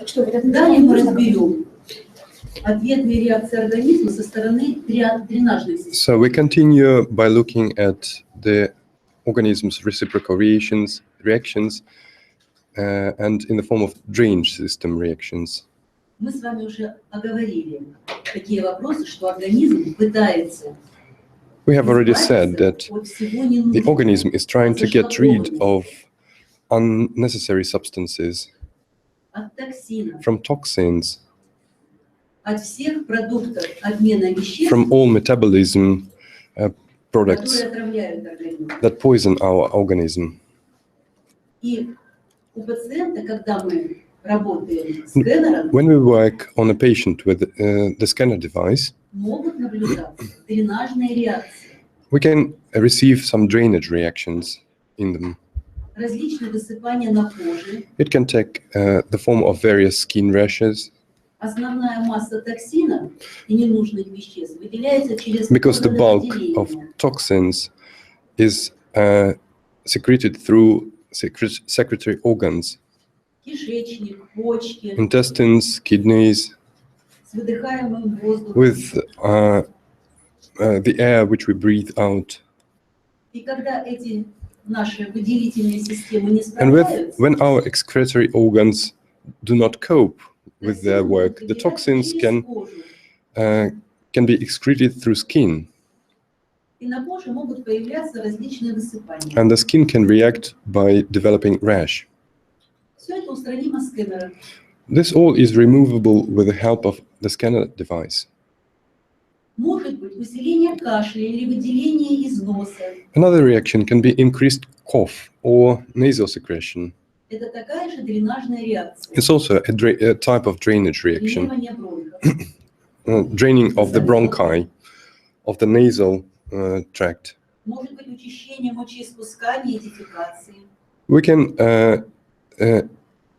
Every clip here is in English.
Далее мы разберем ответные реакции организма со стороны дренажной системы. So we continue by looking at the organism's reciprocal reactions and in the form of drainage system reactions. Мы с вами уже оговорили такие вопросы, что организм пытается. We have already said that the organism is trying to get rid of unnecessary substances, from toxins, from all metabolism products that poison our organism. When we work on a patient with the scanner device, we can receive some drainage reactions in them. It can take the form of various skin rashes, because the bulk of toxins is secreted through secretory organs, intestines, kidneys, with the air which we breathe out. And when our excretory organs do not cope with their work, the toxins can be excreted through skin. And the skin can react by developing rash. This all is removable with the help of the scanner device. Another reaction can be increased cough or nasal secretion. It's also a type of drainage reaction. Draining of the bronchi, of the nasal tract. We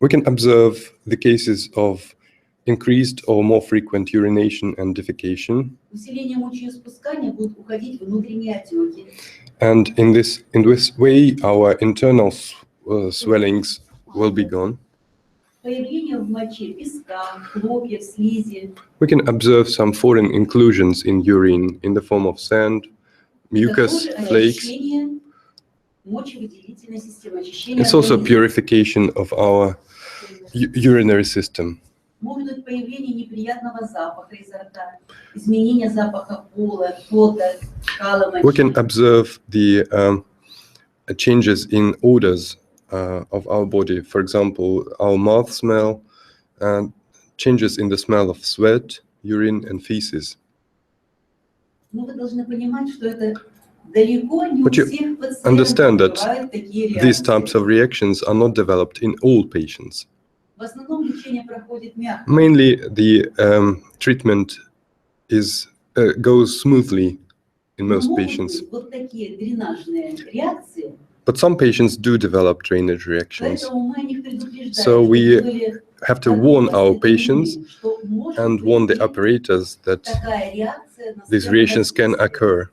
can observe the cases of increased or more frequent urination and defecation. And in this way, our internal swellings will be gone. We can observe some foreign inclusions in urine in the form of sand, mucus, flakes. It's also purification of our urinary system. We can observe the changes in odors of our body. For example, our mouth smell, changes in the smell of sweat, urine, and feces. But you understand that these types of reactions are not developed in all patients. Mainly, the treatment goes smoothly in most patients. But some patients do develop drainage reactions. So we have to warn our patients and warn the operators that these reactions can occur.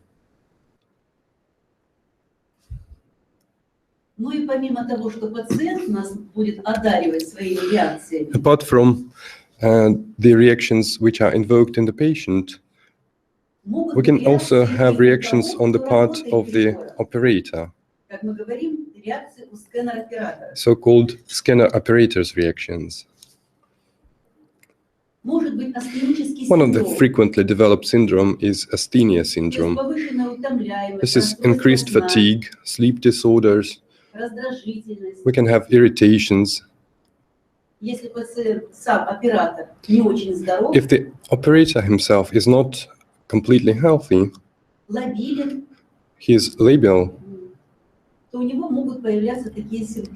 Apart from the reactions which are invoked in the patient, we can also have reactions on the part of the operator, so-called scanner operators reactions. One of the frequently developed syndrome is asthenia syndrome. This is increased fatigue, sleep disorders. We can have irritations. If the operator himself is not completely healthy, he is labil,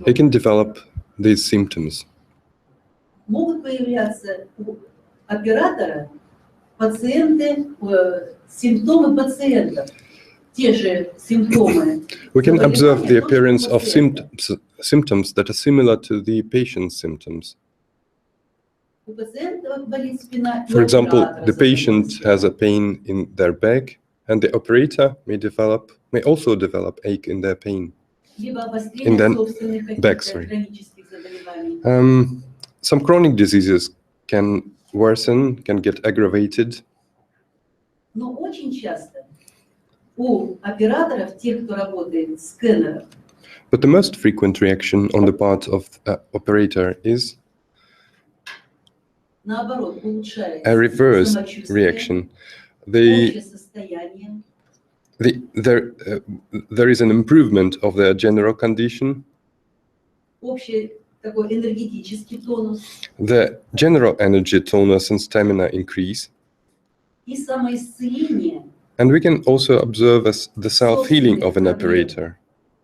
he can develop these symptoms. We can observe the appearance of symptoms that are similar to the patient's symptoms. For example, the patient has a pain in their back, and the operator may also develop ache in their pain, in their back. Some chronic diseases can worsen, can get aggravated. Но очень часто у операторов, тех, кто работает с скэнером, But the most frequent reaction on the part of the operator is наоборот улучшается a reverse самочувствие, reaction. общее состояние, There is an improvement of their general condition. общий такой энергетический тонус The general energy, tonus, and stamina increase. и самоисцеление. And we can also observe as the self-healing of an operator.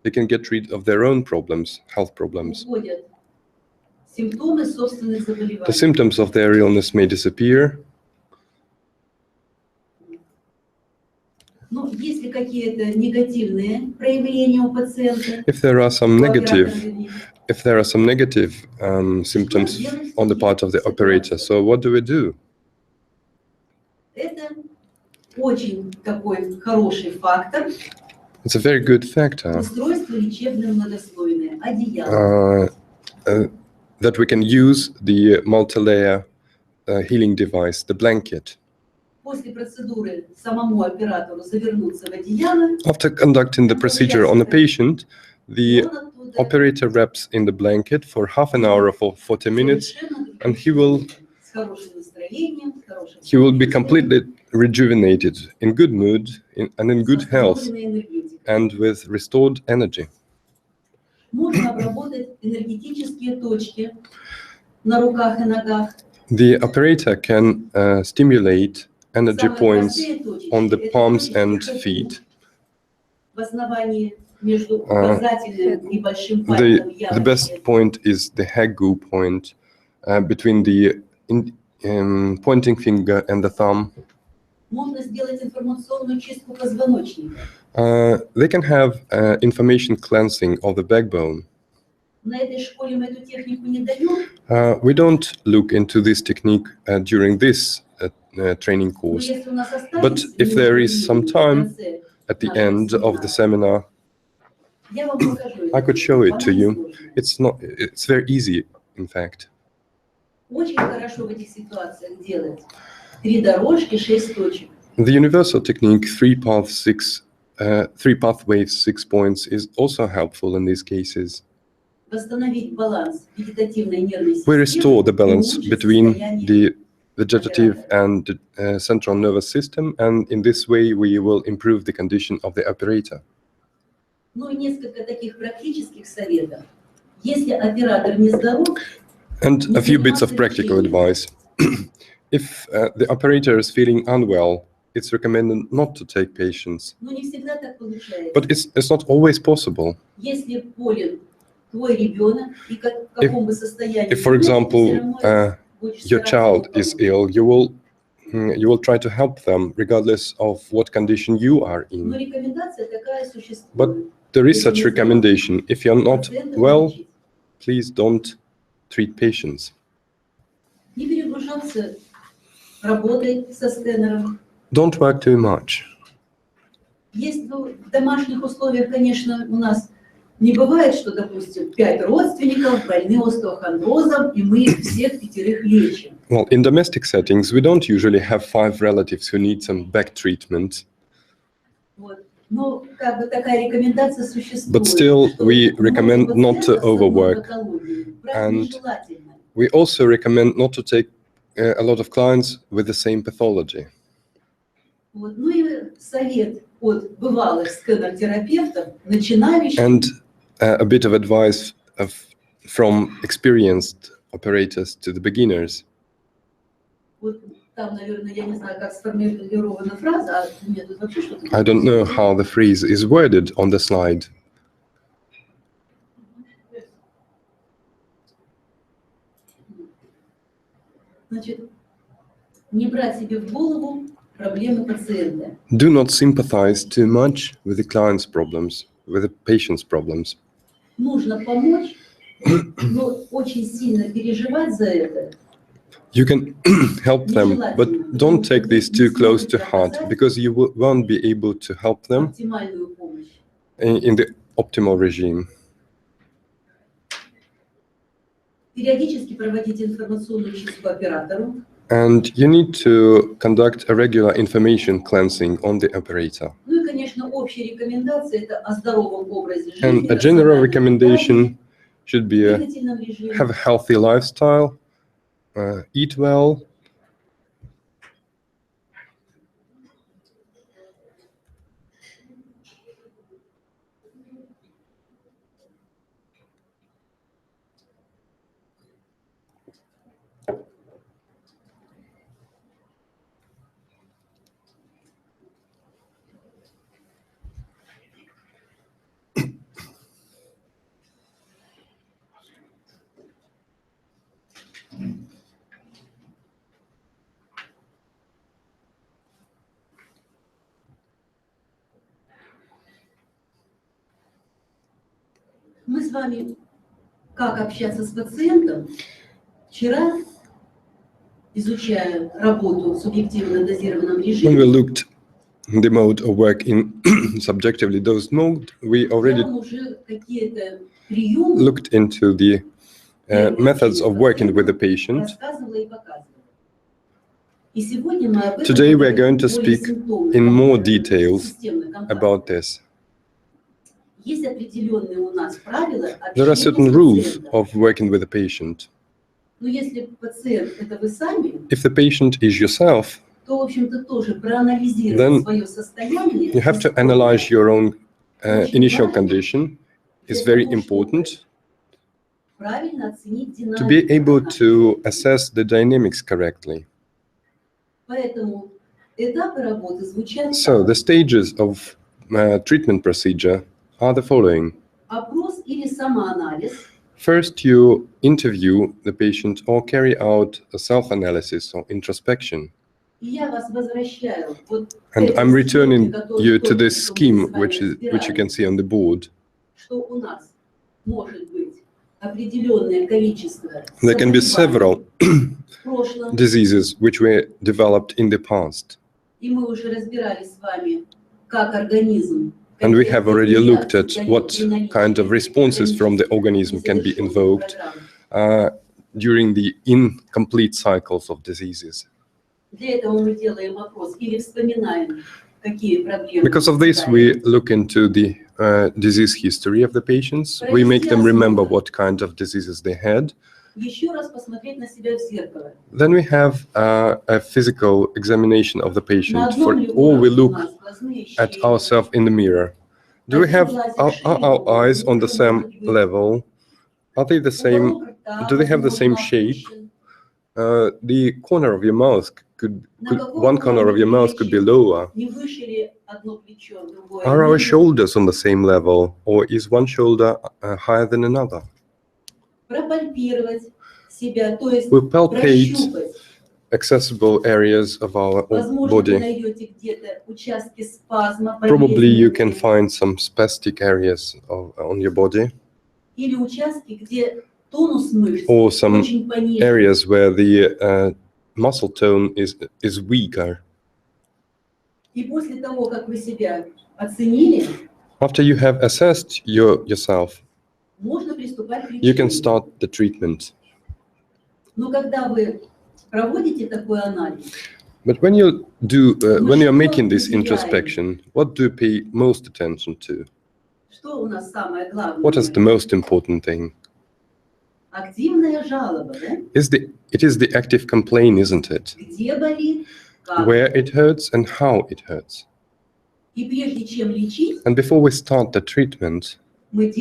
They can get rid of their own problems, health problems. Уходят симптомы собственных заболеваний. The symptoms of their illness may disappear. Но если какие-то негативные проявления у пациента, If there are some у negative оператора, symptoms on the part of the operator, so what do? это очень такой хороший фактор. It's a very good factor Устройство лечебное многослойное, одеяло. That we can use the multi-layer healing device, the blanket. После процедуры самому оператору завернуться в одеяло. After conducting the procedure on a patient, the operator wraps in the blanket for half an hour or 40 minutes, and he will be completely rejuvenated, in good mood, and in good health, and with restored energy. Можно обработать энергетические точки на руках и ногах. The operator can stimulate energy points on the palms and feet. В основании между указательным и большим пальцем The best point is the Hagu point between the pointing finger and the thumb. Можно сделать информационную чистку позвоночника. They can have information cleansing of the backbone. На этой школе мы эту технику не даем. We don't look into this technique during this training Но course. если у нас But останется if there is some в time конце at the нашего end of the семинара, seminar, я вам покажу I could show it to Она you. несложная. It's very easy, in fact. Очень хорошо в этих ситуациях делать 3 дорожки, 6 точек. The universal technique, 3 pathways, 6 points, is also helpful in these cases. Восстановить баланс вегетативной нервной системы. We restore the balance и улучшить between состояние the vegetative and the central nervous system, and in this way we will improve the condition of the operator. Ну и несколько таких практических советов. Если оператор не здоров, And a few bits of practical advice. If the operator is feeling unwell, it's recommended not to take patients. но не всегда так получается. But it's not always possible. Если болен твой ребенок, и в каком бы состоянии If, for ни был, ты example, всё равно будешь your стараться child его is помочь. ill, you will try to help them regardless of what condition you are Но in. рекомендация такая But существует. there is such recommendation. If you're not Пациента well, лечить. please don't treat patients. Не перегружаться работой со скэнером. Don't work too much. Есть в домашних условиях, конечно, у нас не бывает, что, допустим, 5 родственников больны остеохондрозом, и мы всех 5 лечим. Well, in domestic settings, we don't usually have 5 relatives who need some back treatment. Вот. Но как бы такая рекомендация существует. But still, что we много recommend not to пациентов с одной overwork. патологией брать And нежелательно. We also recommend not to take a lot of clients with the same pathology. Вот. Ну и совет от бывалых скэнер-терапевтов, начинающих. And a bit of advice from experienced operators to the beginners. Вот там, наверное, я не знаю, как сформулирована фраза, а у меня тут вообще что-то... I don't know how the phrase is worded on the slide. Значит, не брать себе в голову проблемы пациента. Do not sympathize too much with the client's problems, with the patient's problems. Нужно помочь, но очень сильно переживать за это. You can help them, but don't take this too close to heart, because you won't be able to help them Оптимальную помощь. in the optimal regime. Периодически проводить информационную чистку оператору. And you need to conduct a regular information cleansing on the operator. Ну и, конечно, общие рекомендации – это о здоровом образе жизни, And a general recommendation should be have a healthy lifestyle, eat well. Мы с вами, как общаться с пациентом, вчера, изучая работу в субъективно дозированном режиме, When we looked at the mode of work in subjectively dosed mode, we already looked into the methods of working with the patient. Today we are going to speak in more details about this. There are certain rules of working with the patient. If the patient is yourself, then you have to analyze your own initial condition. It's very important to be able to assess the dynamics correctly. So the stages of treatment procedure are the following. First, you interview the patient or carry out a self-analysis or introspection. And I'm returning you to this scheme, which you can see on the board. There can be several diseases which were developed in the past. And we have already looked at what kind of responses from the organism can be invoked during the incomplete cycles of diseases. Because of this, we look into the disease history of the patients. We make them remember what kind of diseases they had. Then we have a physical examination of the patient, or we look at ourselves in the mirror. Do we have our eyes on the same level? Are they the same? Do they have the same shape? The corner of your mouth one corner of your mouth could be lower. Are our shoulders on the same level, or is one shoulder higher than another? We palpate accessible areas of our body. Probably you can find some spastic areas on your body, or some areas where the muscle tone is weaker. After you have assessed yourself, you can start the treatment. But when you are making this introspection, what do you pay most attention to? What is the most important thing? It is the active complaint, isn't it? Where it hurts and how it hurts. And before we start the treatment, we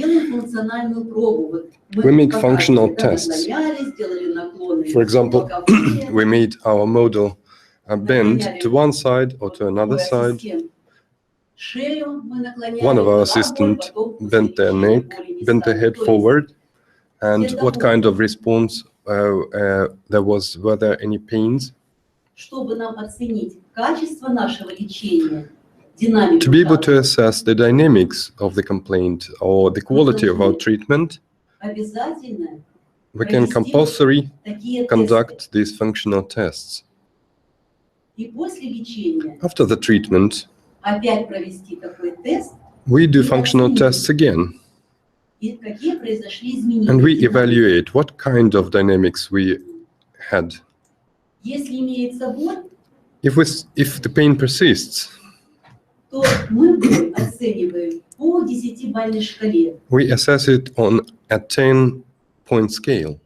make functional tests. For example, we made our model bend to one side or to another side. One of our assistants bent their neck, bent their head forward. And what kind of response there was? Were there any pains? To be able to assess the dynamics of the complaint or the quality of our treatment, we can compulsorily conduct these functional tests. After the treatment, we do functional tests again. And we evaluate what kind of dynamics we had. If the pain persists, we assess it on a 10-point scale.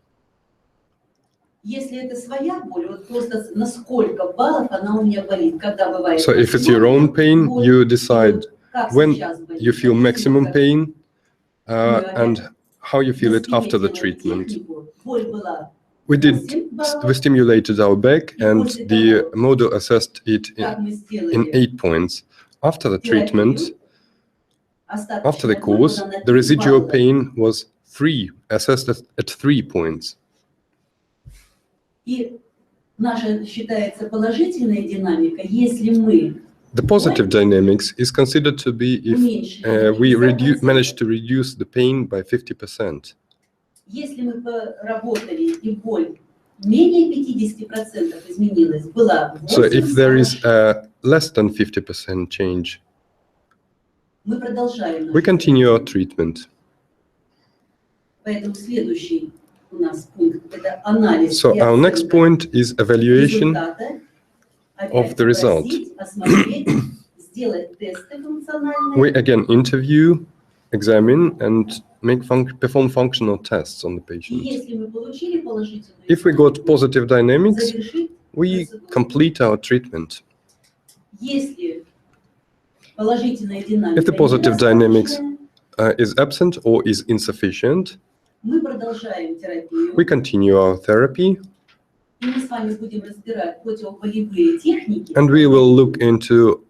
So if it's your own pain, you decide when you feel maximum pain and how you feel it after the treatment. We stimulated our back, and the model assessed it in 8 points. After the treatment, after the course, the residual pain was assessed at 3 points. The positive dynamics is considered to be if we manage to reduce the pain by 50%. So if there is a less than 50% change, we continue our treatment. So our next point is evaluation of the result. We again interview, examine, and perform functional tests on the patient. If we got positive dynamics, we complete our treatment. If the positive dynamics is absent or is insufficient, we continue our therapy, and we will look into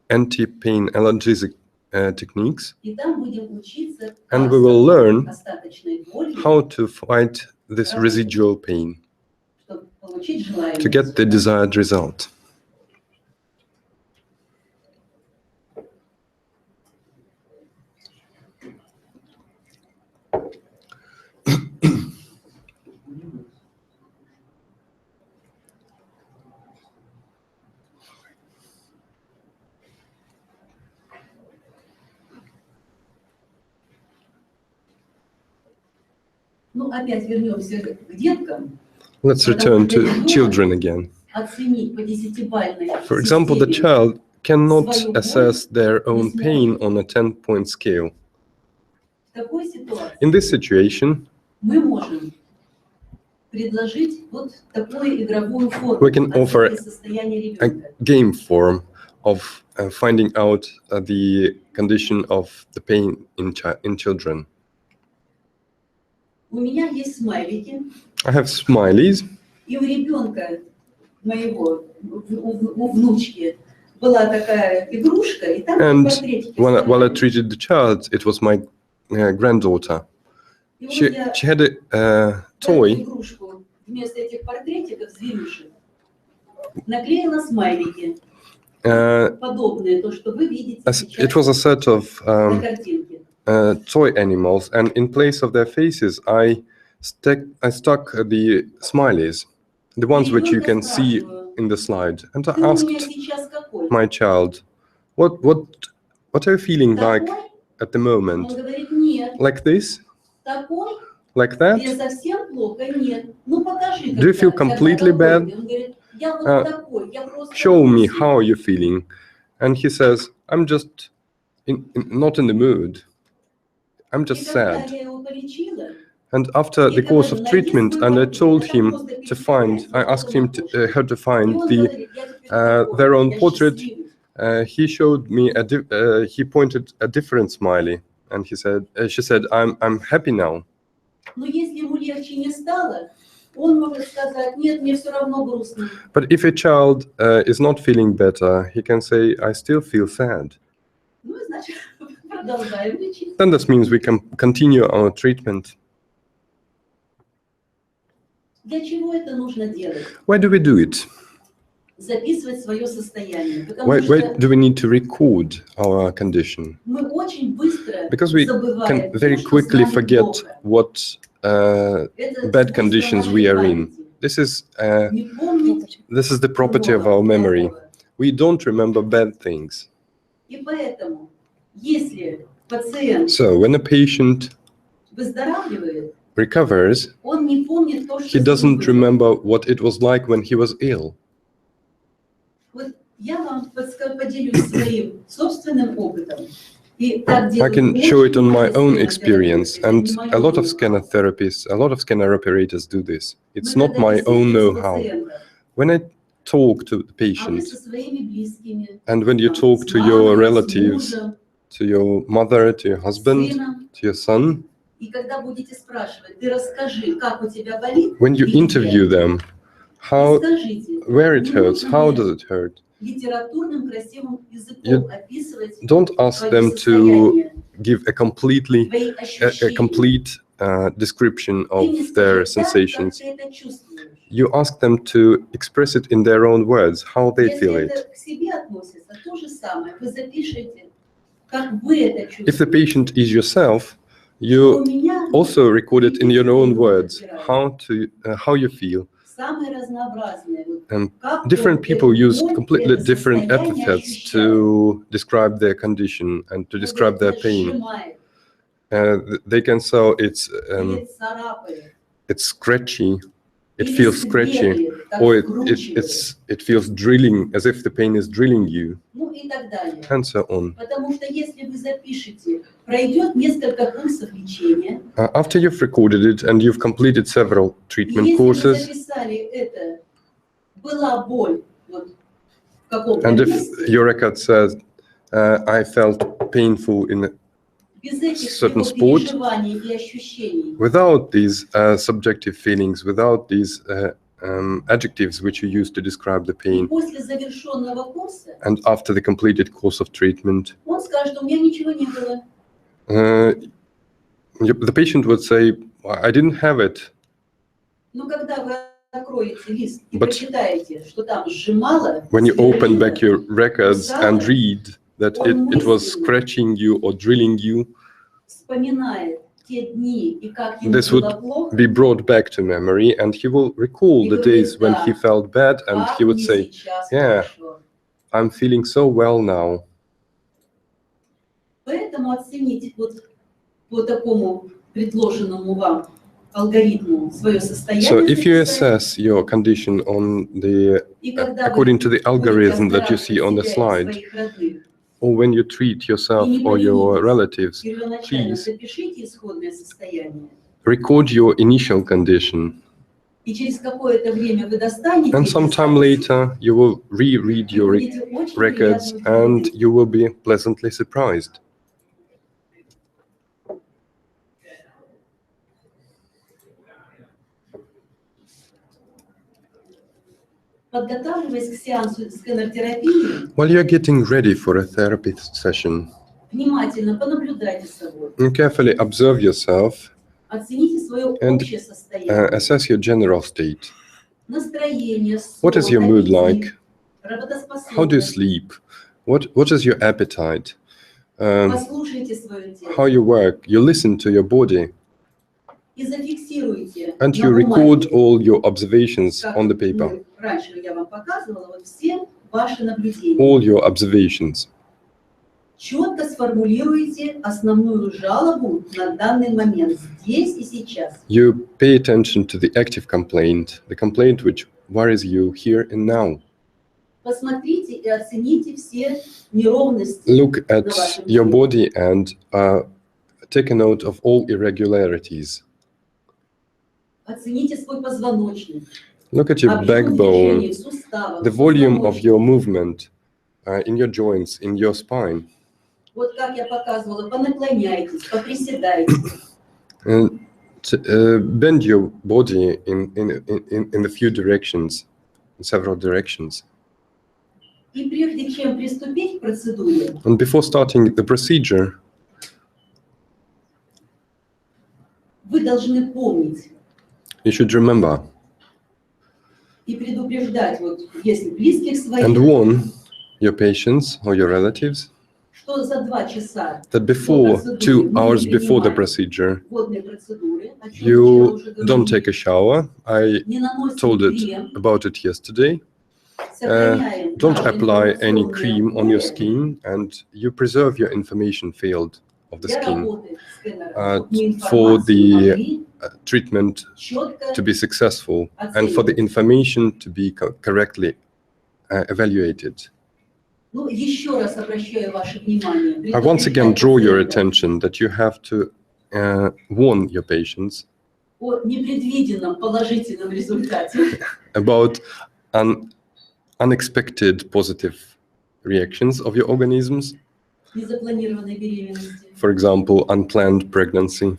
anti-pain analgesic techniques, and we will learn how to fight this residual pain to get the desired result. Let's return to children again. For example, the child cannot assess their own pain on a 10-point scale. In this situation, we can offer a game form of finding out the condition of the pain in children. I have smileys. And while I treated the child, it was my granddaughter. She had a toy. It was a set of toy animals, and in place of their faces, I stuck the smileys, the ones which you can see in the slide. And I asked my child, what are you feeling like at the moment? Like this? Like that? Do you feel completely bad? Show me how you're feeling. And he says, I'm just not in the mood. I'm just sad. And after the course of treatment, and I told him to find, I asked him how to find their own portrait. He showed me he pointed a different smiley, and she said, I'm happy now. But if a child is not feeling better, he can say, I still feel sad. Then this means we can continue our treatment. Why do we do it? Why do we need to record our condition? Because we can very quickly forget what bad conditions we are in. This is the property of our memory. We don't remember bad things. So when a patient recovers, he doesn't remember what it was like when he was ill. I can show it on my own experience, and a lot of scanner therapists, a lot of scanner operators do this. It's not my own know-how. When I talk to the patient, and when you talk to your relatives, to your mother, to your husband, to your son, when you interview them, where it hurts, how does it hurt? You don't ask them to give a complete description of their sensations. You ask them to express it in their own words, how they feel it. If the patient is yourself, you also record it in your own words, how you feel. Different people use completely different epithets to describe their condition and to describe their pain. They can say it's scratchy, it feels scratchy, or it feels drilling, as if the pain is drilling you, and so on. After you've recorded it and you've completed several treatment courses, and if your record says, I felt painful in a certain sport, without these subjective feelings, without these adjectives which you use to describe the pain, and after the completed course of treatment, the patient would say, I didn't have it. But when you open back your records and read that it was scratching you or drilling you, this would be brought back to memory, and he will recall the days when he felt bad, and he would say, yeah, I'm feeling so well now. So if you assess your condition on according to the algorithm that you see on the slide, or when you treat yourself or your relatives, please record your initial condition. And sometime later, you will reread your records and you will be pleasantly surprised. While you're getting ready for a therapy session, carefully observe yourself and assess your general state. What is your mood like? How do you sleep? What is your appetite? How you work? You listen to your body. And you record all your observations on the paper. All your observations. You pay attention to the active complaint, the complaint which worries you here and now. Look at your body and take a note of all irregularities. Look at your backbone, the volume of your movement in your joints, in your spine. Bend your body in a few directions, in several directions. And before starting the procedure, you should remember and warn your patients or your relatives that before 2 hours before the procedure, you don't take a shower. I told about it yesterday. Don't apply any cream on your skin, and you preserve your information field of the skin for the treatment to be successful and for the information to be correctly evaluated. I once again draw your attention that you have to warn your patients about unexpected positive reactions of your organisms. For example, unplanned pregnancy.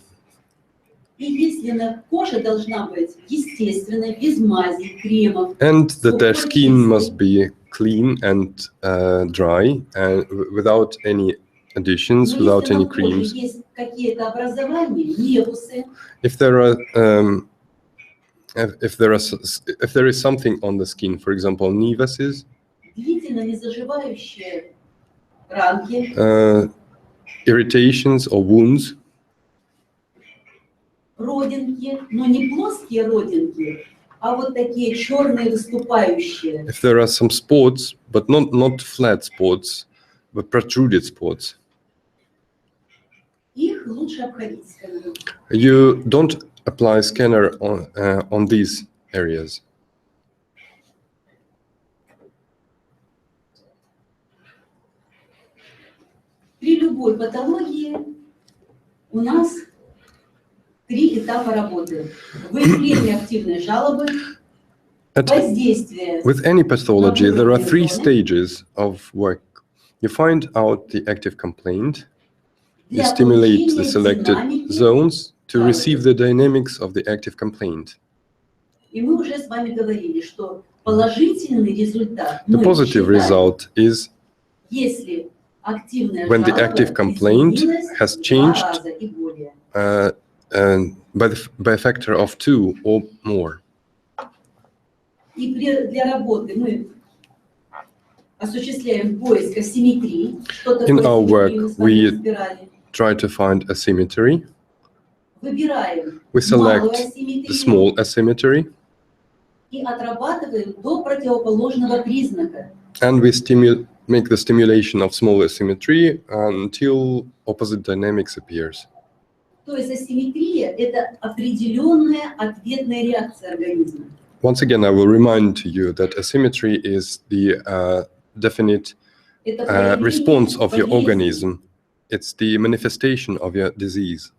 And that their skin must be clean and dry, and without any additions, without any creams. If there is something on the skin, for example, nevus, irritations or wounds, if there are some spots, but not flat spots, but protruded spots, you don't apply scanner on these areas. При любой патологии у нас 3 этапа работы. Выявление активной жалобы, воздействие. With any pathology, there are 3 stages of work. You find out the active complaint, you stimulate the selected zones to receive the dynamics of the active complaint. И мы уже с вами говорили, что положительный результат. The positive result is если активная when the active complaint has changed by a factor of 2 or more. И для работы мы осуществляем поиск асимметрии. In our work, we try to find asymmetry. We select the small asymmetry. И отрабатываем до противоположного признака. And we make the stimulation of small asymmetry until opposite dynamics appears. То есть асимметрия – это определенная ответная реакция организма. Once again, I will remind you that asymmetry is the definite response of your organism. It's the manifestation of your disease.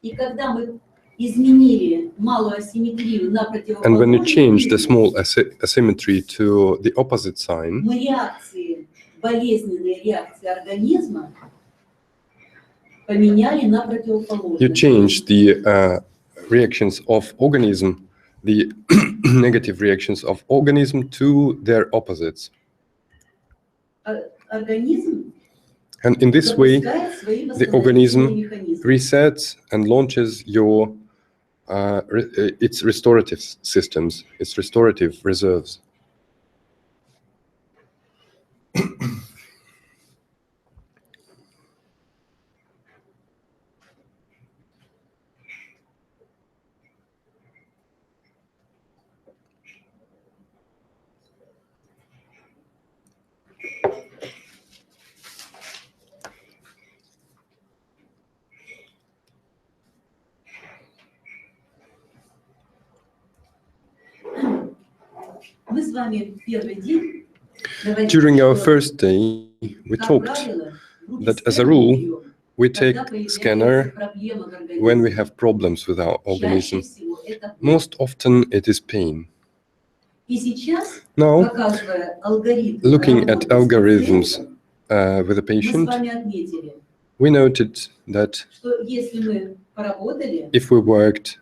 И когда мы изменили малую асимметрию на противоположную, and when you change the small asymmetry to the opposite sign, мы реакции, болезненные реакции организма поменяли на противоположные. You change the reactions of organism, the negative reactions of organism to their opposites. Организм And in this way, the organism resets and launches its restorative systems, its restorative reserves. During our first day, we talked that as a rule, we take SCENAR when we have problems with our organism. Most often it is pain. Now, looking at algorithms with a patient, we noted that if we worked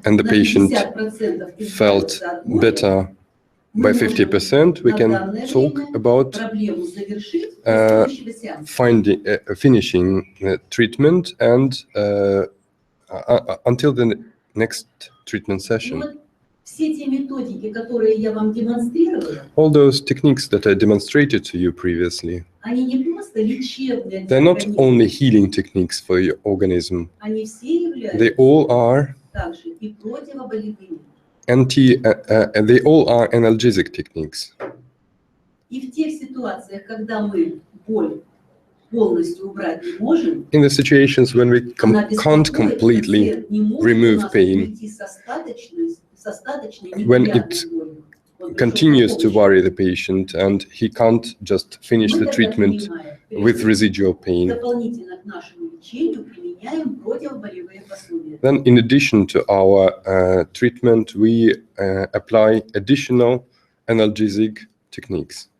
and the patient felt better by 50%, we can talk about finishing the treatment and until the next treatment session. All those techniques that I demonstrated to you previously, they're not only healing techniques for your organism, they all are they all are analgesic techniques. И в тех ситуациях, когда мы боль полностью убрать не можем, in the situations when we can't completely remove pain, when it continues to worry the patient and he can't just finish the treatment with residual pain, then in addition to our treatment, we apply additional analgesic techniques.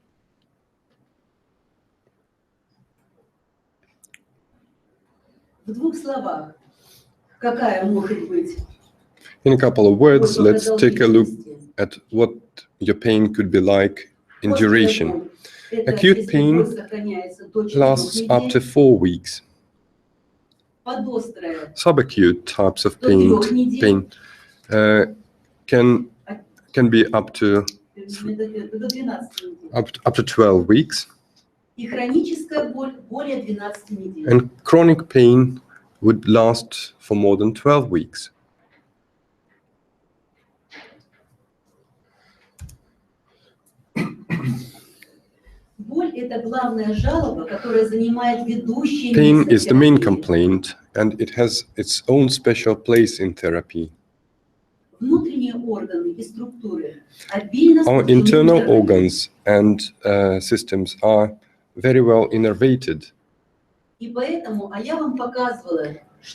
В двух словах, какая может быть? In a couple of words, let's take a look at what your pain could be like in duration. Acute pain lasts up to 4 weeks. Subacute types of pain can be up to 12 weeks. And chronic pain would last for more than 12 weeks. Pain is the main complaint, and it has its own special place in therapy. Our internal organs and systems are very well innervated.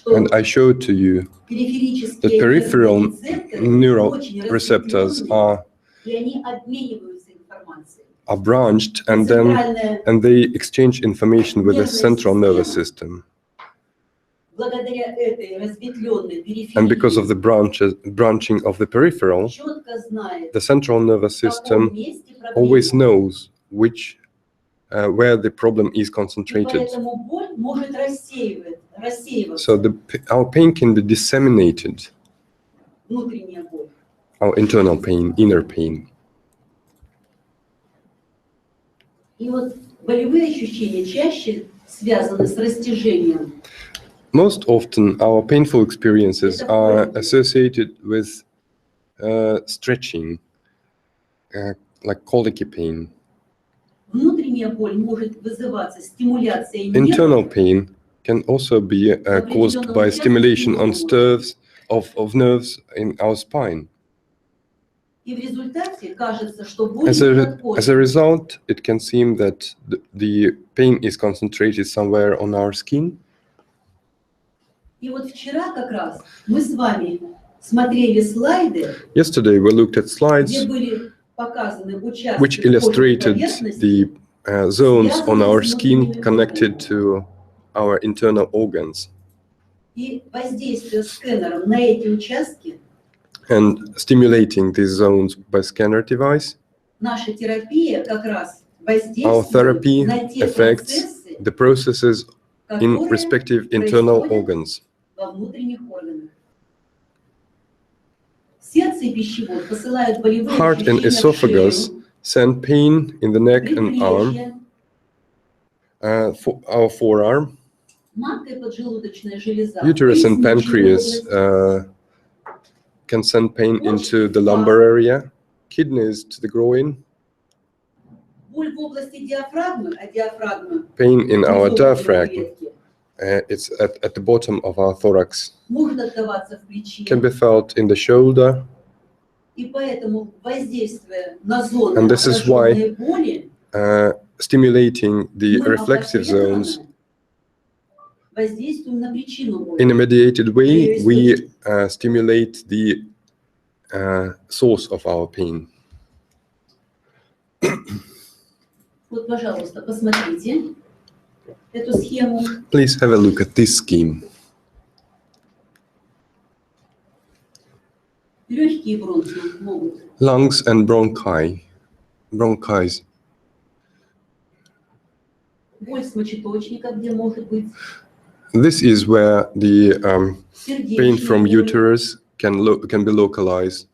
And I showed to you that peripheral neural receptors are branched and they exchange information with the central nervous system. And because of the branching of the peripheral, the central nervous system always knows where the problem is concentrated. So our pain can be disseminated, our internal pain, inner pain. Most often, our painful experiences are associated with stretching, like colicky pain. Internal pain can also be caused by stimulation on of nerves in our spine. As a result, it can seem that the pain is concentrated somewhere on our skin. Yesterday we looked at slides which illustrated the zones on our skin connected to our internal organs. And stimulating these zones by scanner device, our therapy affects the processes in respective internal organs. Heart and esophagus send pain in the neck and arm, for our forearm. Uterus and pancreas can send pain into the lumbar area, kidneys to the groin, pain in our diaphragm, it's at the bottom of our thorax, can be felt in the shoulder. And this is why stimulating the reflexive zones in a mediated way, we stimulate the source of our pain. Please have a look at this scheme. Lungs and bronchi. This is where the pain from uterus can be localized.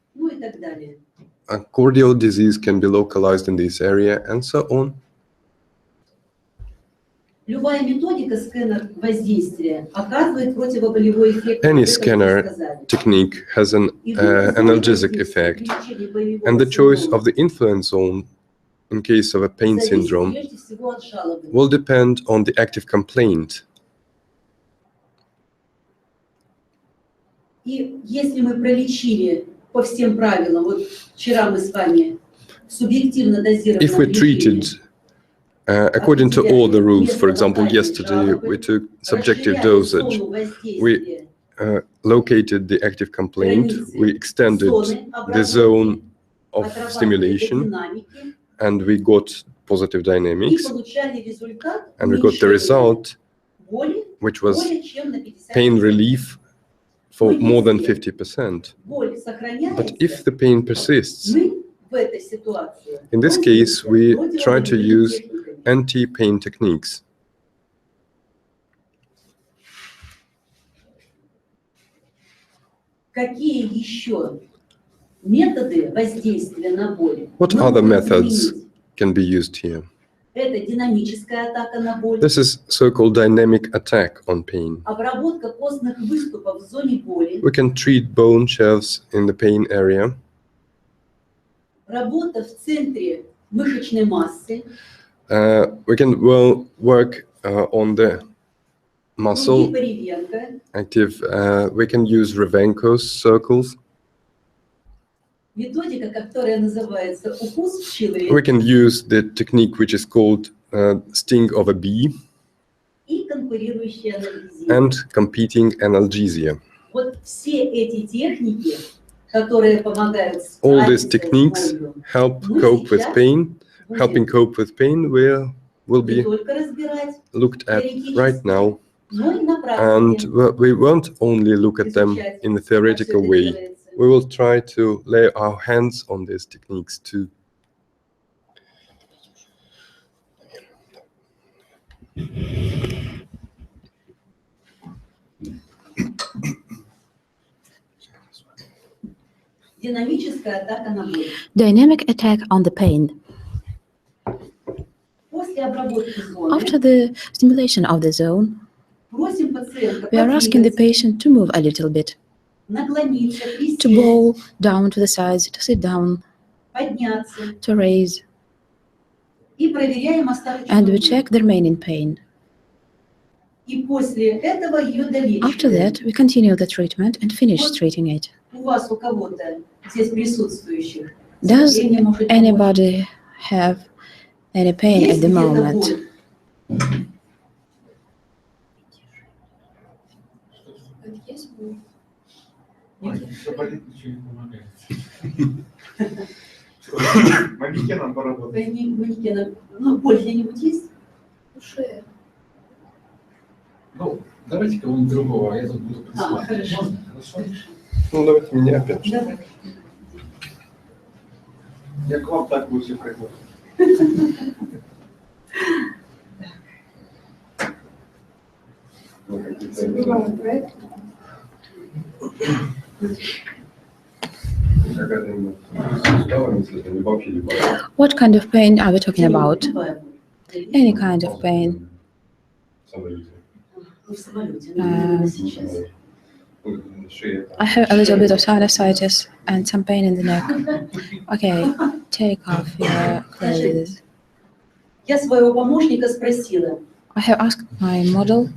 A cordial disease can be localized in this area, and so on. Any scanner technique has an analgesic effect, and the choice of the influence zone in case of a pain syndrome will depend on the active complaint. И если мы пролечили по всем правилам, вот вчера мы с вами субъективно дозировано If we treated according to all the rules, for example, yesterday we took subjective dosage, we located the active complaint, we extended the zone of stimulation, and we got positive dynamics, and we got the result, which was pain relief for more than 50%. But if the pain persists, in this case, we try to use anti-pain techniques. What other methods can be used here? This is so-called dynamic attack on pain. We can treat bone shelves in the pain area. We can work on the muscle active. We can use Ravenko's circles. We can use the technique which is called sting of a bee and competing analgesia. All these techniques help cope with pain. Helping cope with pain will be looked at right now, and we won't only look at them in a theoretical way. We will try to lay our hands on these techniques too. Dynamic attack on the pain. After the stimulation of the zone, we are asking the patient to move a little bit, to bow down to the sides, to sit down, to raise, and we check the remaining pain. After that, we continue the treatment and finish treating it. Does anybody have any pain at the moment? Манекеном поработать. Боль где-нибудь есть? Ну, давайте кого-нибудь другого, а я тут буду присматривать. Хорошо. Ну, давайте меня опять. Давай. Я к вам так лучше пройду. What kind of pain are we talking about? Any kind of pain. I have a little bit of sinusitis and some pain in the neck. Okay, take off your clothes. I have asked my model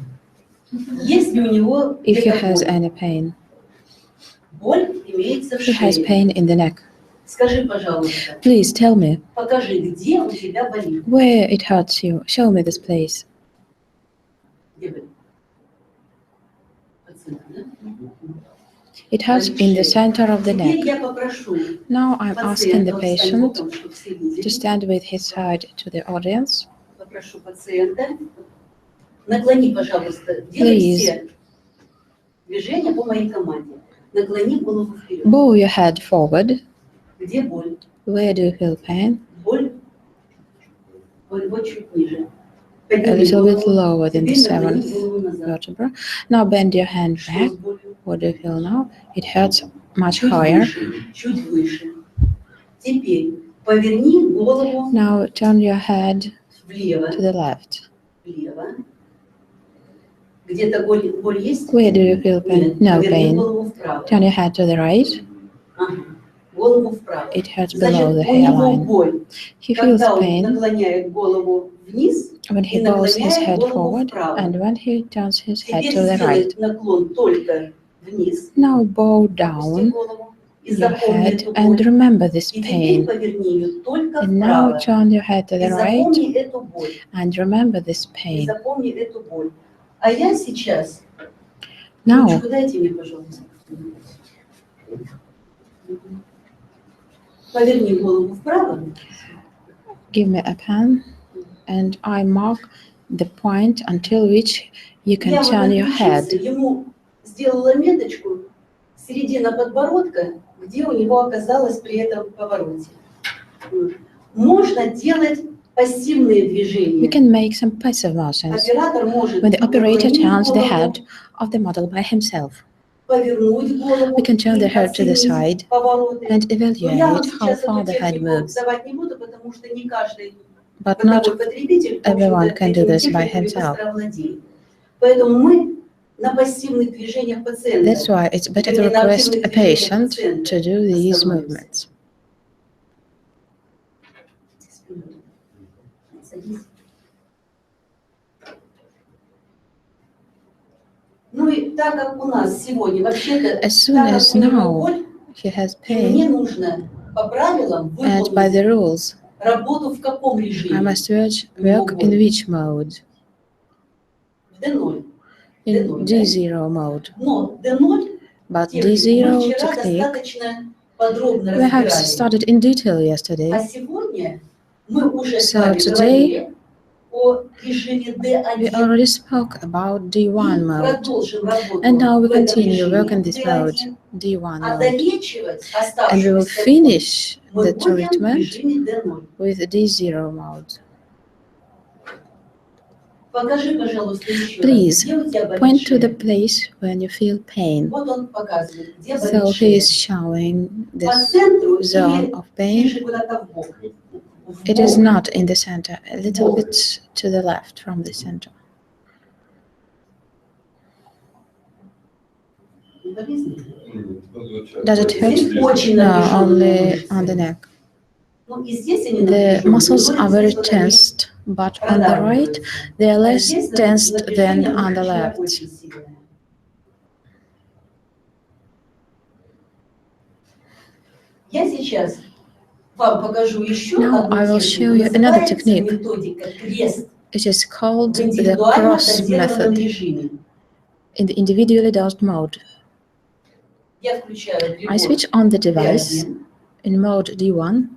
if he has any pain. He has pain in the neck. Please tell me where it hurts you. Show me this place. It hurts in the center of the neck. Now I'm asking the patient to stand with his side to the audience. Please bow your head forward. Where do you feel pain? A little bit lower than the seventh vertebra. Now bend your hand back. What do you feel now? It hurts much higher. Now turn your head to the left. Where do you feel pain? No pain. Turn your head to the right. голову вправо. It hurts below the Значит, у него hairline. боль, He feels когда он pain наклоняет голову вниз when и he bows his наклоняет head голову forward вправо. and when he turns his head Теперь to the сделай right. наклон только вниз. Now bow Опусти down голову и your запомни head эту and боль. remember this И теперь pain. поверни ее только And now вправо. turn your head to И the right запомни эту боль. and remember this И pain. запомни эту боль. А я сейчас... Now, Ручку дайте мне, пожалуйста. Поверни голову вправо. give me a pen and I mark the point until which you can Я вот turn your head. отключился, ему сделала меточку середина подбородка, где у него оказалось при этом повороте. Можно делать пассивные We движения. can make some passive motions Оператор может when the operator наклонить turns the голову, head of the model by himself. повернуть голову We can turn the и head to the оценить side повороты. and Но я вам evaluate how сейчас far эту the head технику moves. давать не буду, потому что не каждый But not бытовой потребитель, в everyone общем-то, can do этими this by техниками himself. быстро владеет. Поэтому мы на пассивных движениях пациента. That's why it's better to request a patient to do these movements. Ну и так как у нас сегодня вообще-то, As soon так as как у него now боль, he has и мне pain, нужно по правилам and by the выполнить rules, работу в каком I режиме? must work in which mode? В D0. In D0 mode. Но D0 But технику мы D0 вчера technique достаточно подробно we have разбирали. studied in detail yesterday. А сегодня мы уже с So вами today говорили о режиме we D1 already spoke about и D1 mode. продолжим работу And now we в этом continue work режиме in this mode, D1. D1 А mode. долечивать And we will оставшуюся боль finish мы the будем в treatment режиме D0. with D0 mode. Покажи, пожалуйста, еще Please раз, где у тебя point to the болит шея? place when you feel pain. Вот он показывает, где So болит he шея. is showing По this центру zone или of pain. ближе куда-то в бок? В It is бок. not in the center, a little bit to the left from the center. Does it hurt? Здесь очень No, напряженные only on the мышцы. neck. Ну, и здесь они The напряженные, muscles но are здесь very вот они tensed, but on the right продавливаются. they are А less здесь tensed than напряжение on the мышечное left. очень сильное. Я сейчас вам покажу еще Now одну I will технику. show you another Называется technique. методика крест It is called в the индивидуально cross дозированном method режиме. in the individually dosed mode. Я включаю I прибор switch on the device D1. in mode D1.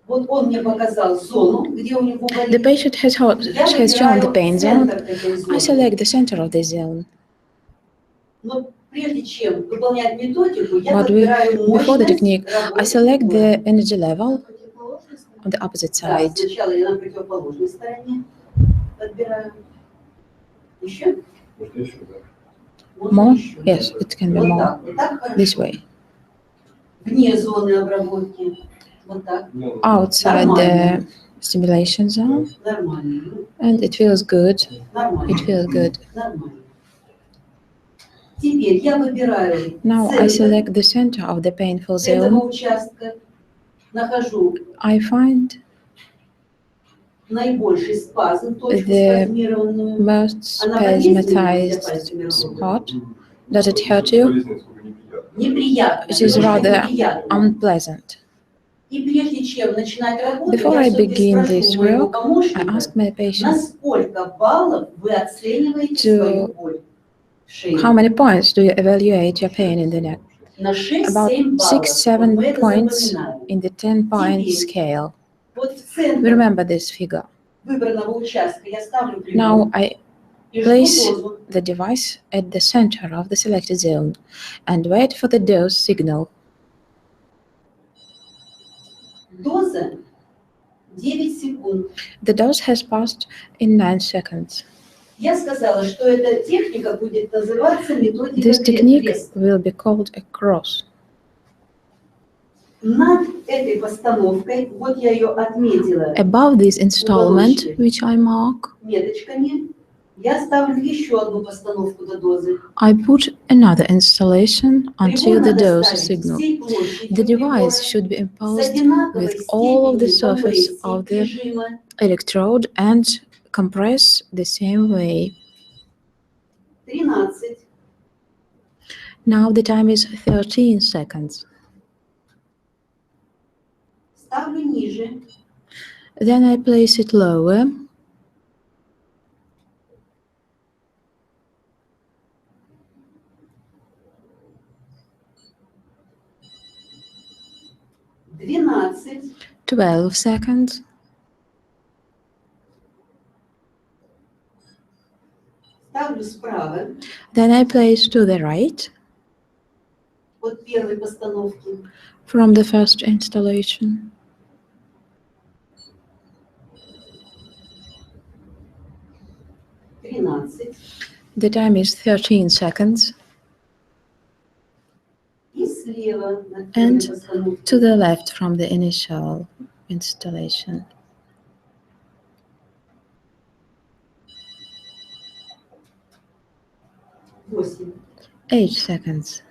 Вот он мне показал зону, где у него The болит. patient has shown the pain zone. Центр этой I зоны. select the center of the zone. Но прежде чем выполнять методику, я But подбираю before the мощность technique, I работы select прибора. the energy level on the opposite Да, side. сначала я на противоположной стороне подбираю. Еще? Можно More? еще. Yes, it can be Вот more. так, вот так хорошо. This way. Вне зоны обработки. Вот так. Outside the stimulation zone. Нормально. And it feels good. Нормально. It feels good. Нормально. Теперь я выбираю Now I центр select the center of the painful этого zone. участка, нахожу I find наибольший спазм, точку the спазмированную. most Она болезненная для spasmatized пальцами spot. работает? Does it hurt you? Неприятно. It is немножко rather неприятно. unpleasant. И прежде чем начинать работу, Before я I все-таки begin спрошу this моего work, I помощника, ask my patient на сколько баллов вы оцениваете свою боль в шее? how many points do you evaluate your pain in the neck? На 6-7 About баллов. 6-7 Вот мы это points запоминаем. in the 10-point Теперь scale. Вот в We центр remember this figure. выбранного участка я ставлю Now прибор I и жду place дозу. the device at the center of the selected zone and wait for the dose signal. Доза 9 секунд. The dose has passed in 9 seconds. Я сказала, что эта техника будет называться методика This technique крест. will be called a cross. Над этой постановкой, вот я ее отметила Above this installment, which I mark, меточками, я ставлю еще одну постановку до дозы. I put another installation until Прибор the надо dose ставить signal. всей площадью The device прибора should be с imposed одинаковой with all of the степенью surface компрессии of the прижима. electrode and compress the same way. 13. Now the time is 13 seconds. Ставлю ниже. Then I place it lower. Двенадцать. 12 seconds. Ставлю справа Then I place to the right от первой постановки. from the first installation. 13. The time is 13 seconds. И слева от And первой постановки. to the left from the initial installation. 8. 8 seconds.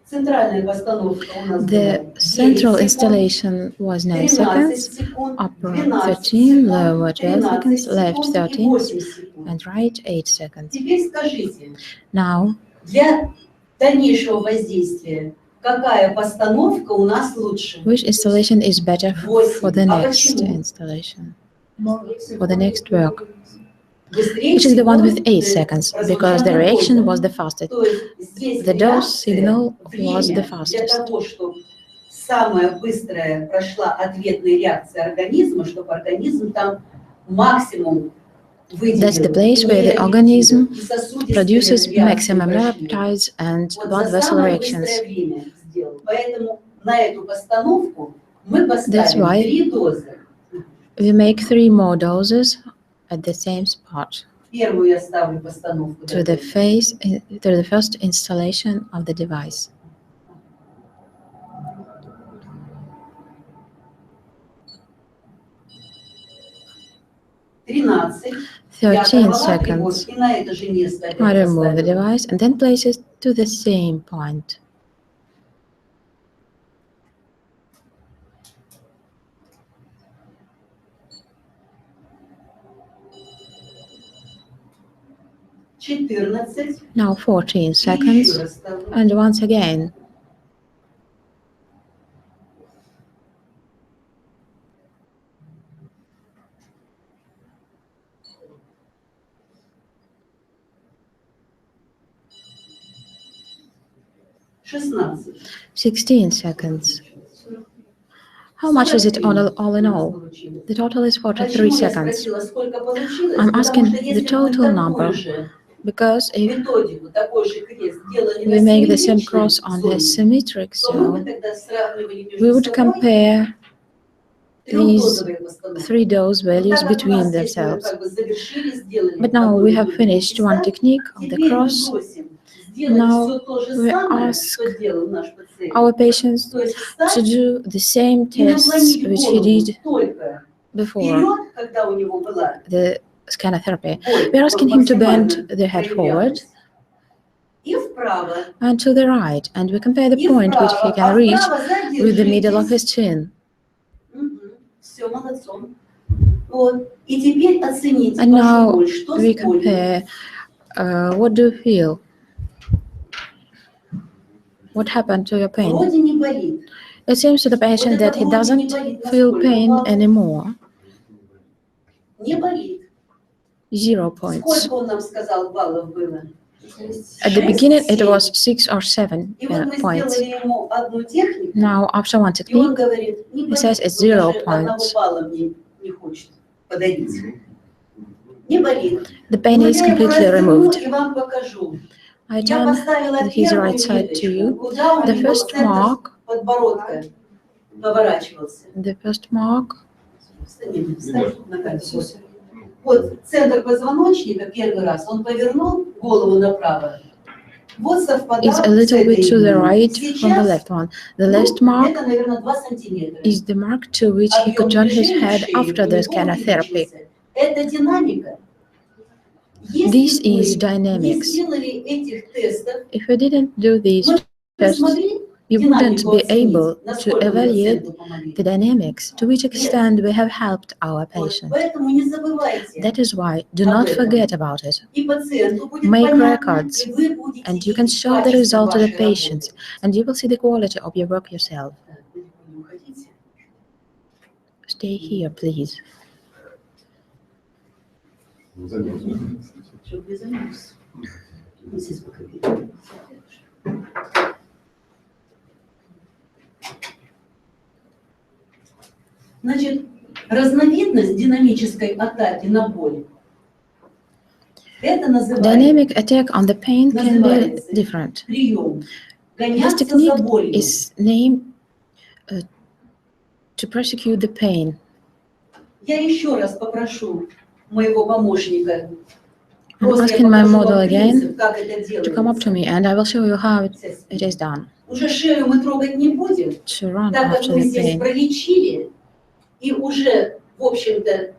Центральная постановка у нас The была central 9 секунд, installation was 9 13 seconds, секунд, upper 12 13, секунд, lower 12 seconds, 13 left секунд и 13, 8 секунд. and right 8 seconds. Теперь скажите, Now, для дальнейшего воздействия, какая постановка у нас лучше? which installation is better for the 8. А next почему? installation, for the next work? Быстрее Which is the one with всего 8 seconds, because the reaction was the fastest. То есть здесь The dose реакция, signal was the время для fastest. того, чтобы самая быстрая прошла ответная реакция организма, чтобы организм там максимум выделил. That's the place where the organism produces maximum neuropeptides and Вот blood за vessel самое reactions. быстрое время сделал. Поэтому на эту постановку мы That's поставим why 3 дозы. We make 3 more doses at the same spot Первую я ставлю постановку to the first installation of the device. 13. 13 seconds. И на это же место опять I remove the поставила. device and then place it to the same point. Now 14 seconds, and once again. Шестнадцать. 16 seconds. How much is it all in all? The total is 43 seconds. I'm asking the total number because if we make the same cross on the symmetric zone, we would compare these 3 dose values between themselves. But now we have finished one technique of the cross. Now we ask our patients to do the same tests which he did before the SCENAR therapy. We're asking him to bend the head forward and to the right, and we compare the point which he can reach with the middle of his chin. And now we compare what do you feel? What happened to your pain? It seems to the patient that he doesn't feel pain anymore. 0 points. At the beginning it was 6 or 7 points. Now after one technique, he says it's 0 points. The pain is completely removed. I turn his right side to you. The first mark. Вот центр позвоночника первый раз, он повернул голову направо, Вот is a совпадал с little bit этой to the линией. right from the Сейчас, left one. The last mark это, наверное, 2 сантиметра. is the mark to which he could Объем turn his движения head шеи after у the него scanner therapy. увеличился. Это динамика. This Если is бы мы не dynamics. сделали этих тестов, If we didn't do these мы tests, смогли we wouldn't динамику be оценить, able to насколько мы evaluate пациенту помогли. the dynamics, to which extent we have helped our Вот, patient. поэтому не забывайте. That is why do not forget about it. И пациенту будет Make понятно, records, и вы будете and you can видеть show the качество result to the вашей patients, работы. and you will see the quality of your work yourself. Так, далеко не уходите. Stay here, please. Чтоб вы замерз. Ну, здесь пока видно. Значит, разновидность динамической атаки на боль. Это называется Dynamic attack on the pain can be different. прием. This Гоняться за technique болью. is named to prosecute the pain. Я еще раз попрошу моего помощника. I'm Просто я asking my покажу model вам принцип, again как это to come up to делается. me, and I will show you how it is done. Уже шею мы трогать не будем, To run так как after мы the здесь pain. пролечили, и уже, в общем-то,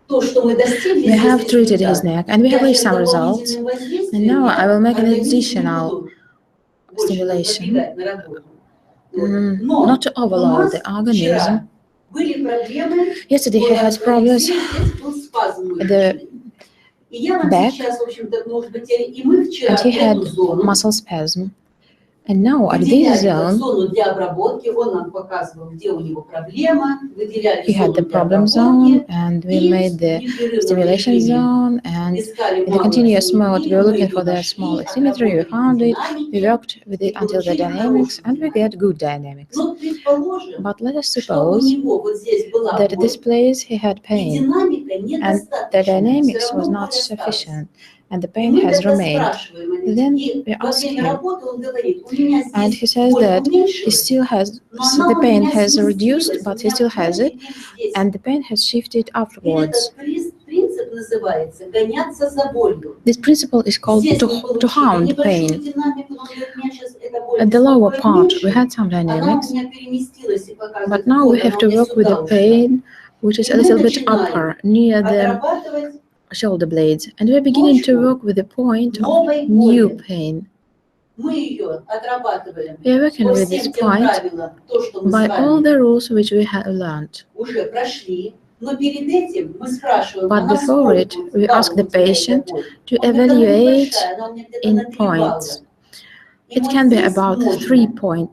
то, что мы достигли We have здесь treated his результат. neck, and we have Я reached сейчас some results. дополнительным воздействием And now I will make an организм не additional буду больше stimulation. напрягать на работу. Вот. Но Not to у overload нас the organism. вчера были проблемы, Yesterday he has problems здесь был спазм with the мышечный. И я вам back, сейчас, в общем-то, может быть, и мы вчера and he had эту зону muscle spasm. And now at this выделяли zone, зону для обработки, он нам показывал, где у него проблема, выделяли he had зону the для problem обработки, zone, and we и made the в непрерывном stimulation режиме zone, and искали in the малую continuous mode, we were looking асимметрию, for the мы small ее asymmetry, we нашли, found it, отработали we worked with it until the dynamics, and we get good dynamics. Но предположим, But let us что у suppose него вот здесь была that at this боль, place he had и pain, динамика and the недостаточная, всё dynamics was равно not боль осталась. sufficient, and the И pain мы has тогда remained. спрашиваем, Then и we во ask время him, работы он говорит, у меня and здесь he says боль that he уменьшилась, still has, но so она the у pain меня has reduced, сместилась, у but he меня still has боль it, теперь здесь. and the pain has shifted И afterwards. этот принцип называется гоняться за болью. This principle is called Здесь мы to получили hound небольшую pain. динамику, но говорит, меня сейчас эта боль At the lower беспокоит part, we меньше. had some Она у dynamics, меня переместилась и показывает, but now вот we have она to у меня work with сюда the ушла. pain, which is И a мы little bit начинаем upper, near the отрабатывать shoulder blades, and we're beginning to work with the point of новой new боли. pain. Мы ее отрабатываем We are working по with всем this тем point правилам, то, что мы с by all вами the rules which we have learned. уже прошли. Но перед этим мы спрашиваем, But before it, we ask the patient to evaluate in points. It can be about 3-point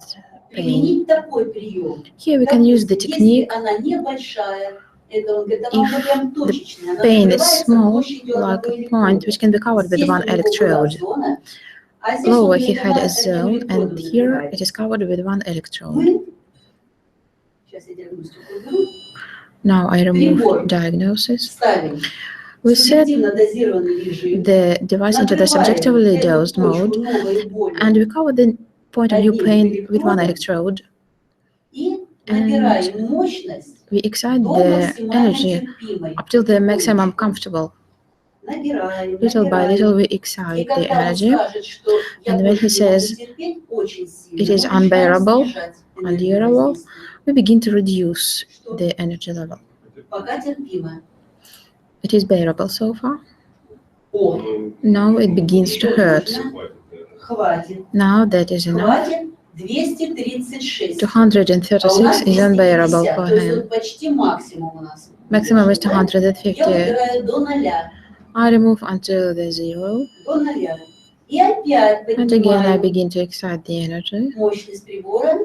pain. применить такой прием. Here we can use the Если technique она небольшая, это он говорит, она if уже прям точечная, она pain is закрывается small, площадью like одного a point which электрода. can be covered with Здесь one у него была electrode. зона, а здесь Lower он he говорит, had она a одним zone, and электродом here закрывается. it is covered with one electrode. Мы, сейчас я диагностику уберу, Now I remove Прибор. diagnosis. ставим We set субъективно дозированный режим, the device into the subjectively dosed mode, and we cover the point of new pain with one electrode. и набираем мощность We excite до the максимально energy терпимой. up till the maximum comfortable. Набираем, Little by little we excite И the когда он energy, скажет, что я and when больше he не могу says терпеть очень сильно, it is мы начинаем unbearable, снижать энергию unbearable, воздействия. we begin to reduce the energy level. Пока терпимо. It is bearable so far. О, Now it begins to что hurt. нужно? Хватит. Now that is enough. Хватит 236. 236 is unbearable for То есть him. он почти максимум у нас. Maximum is Я 250. выбираю до 0. I remove until the 0, До 0. И опять and again I поднимаю begin to excite the energy мощность прибора,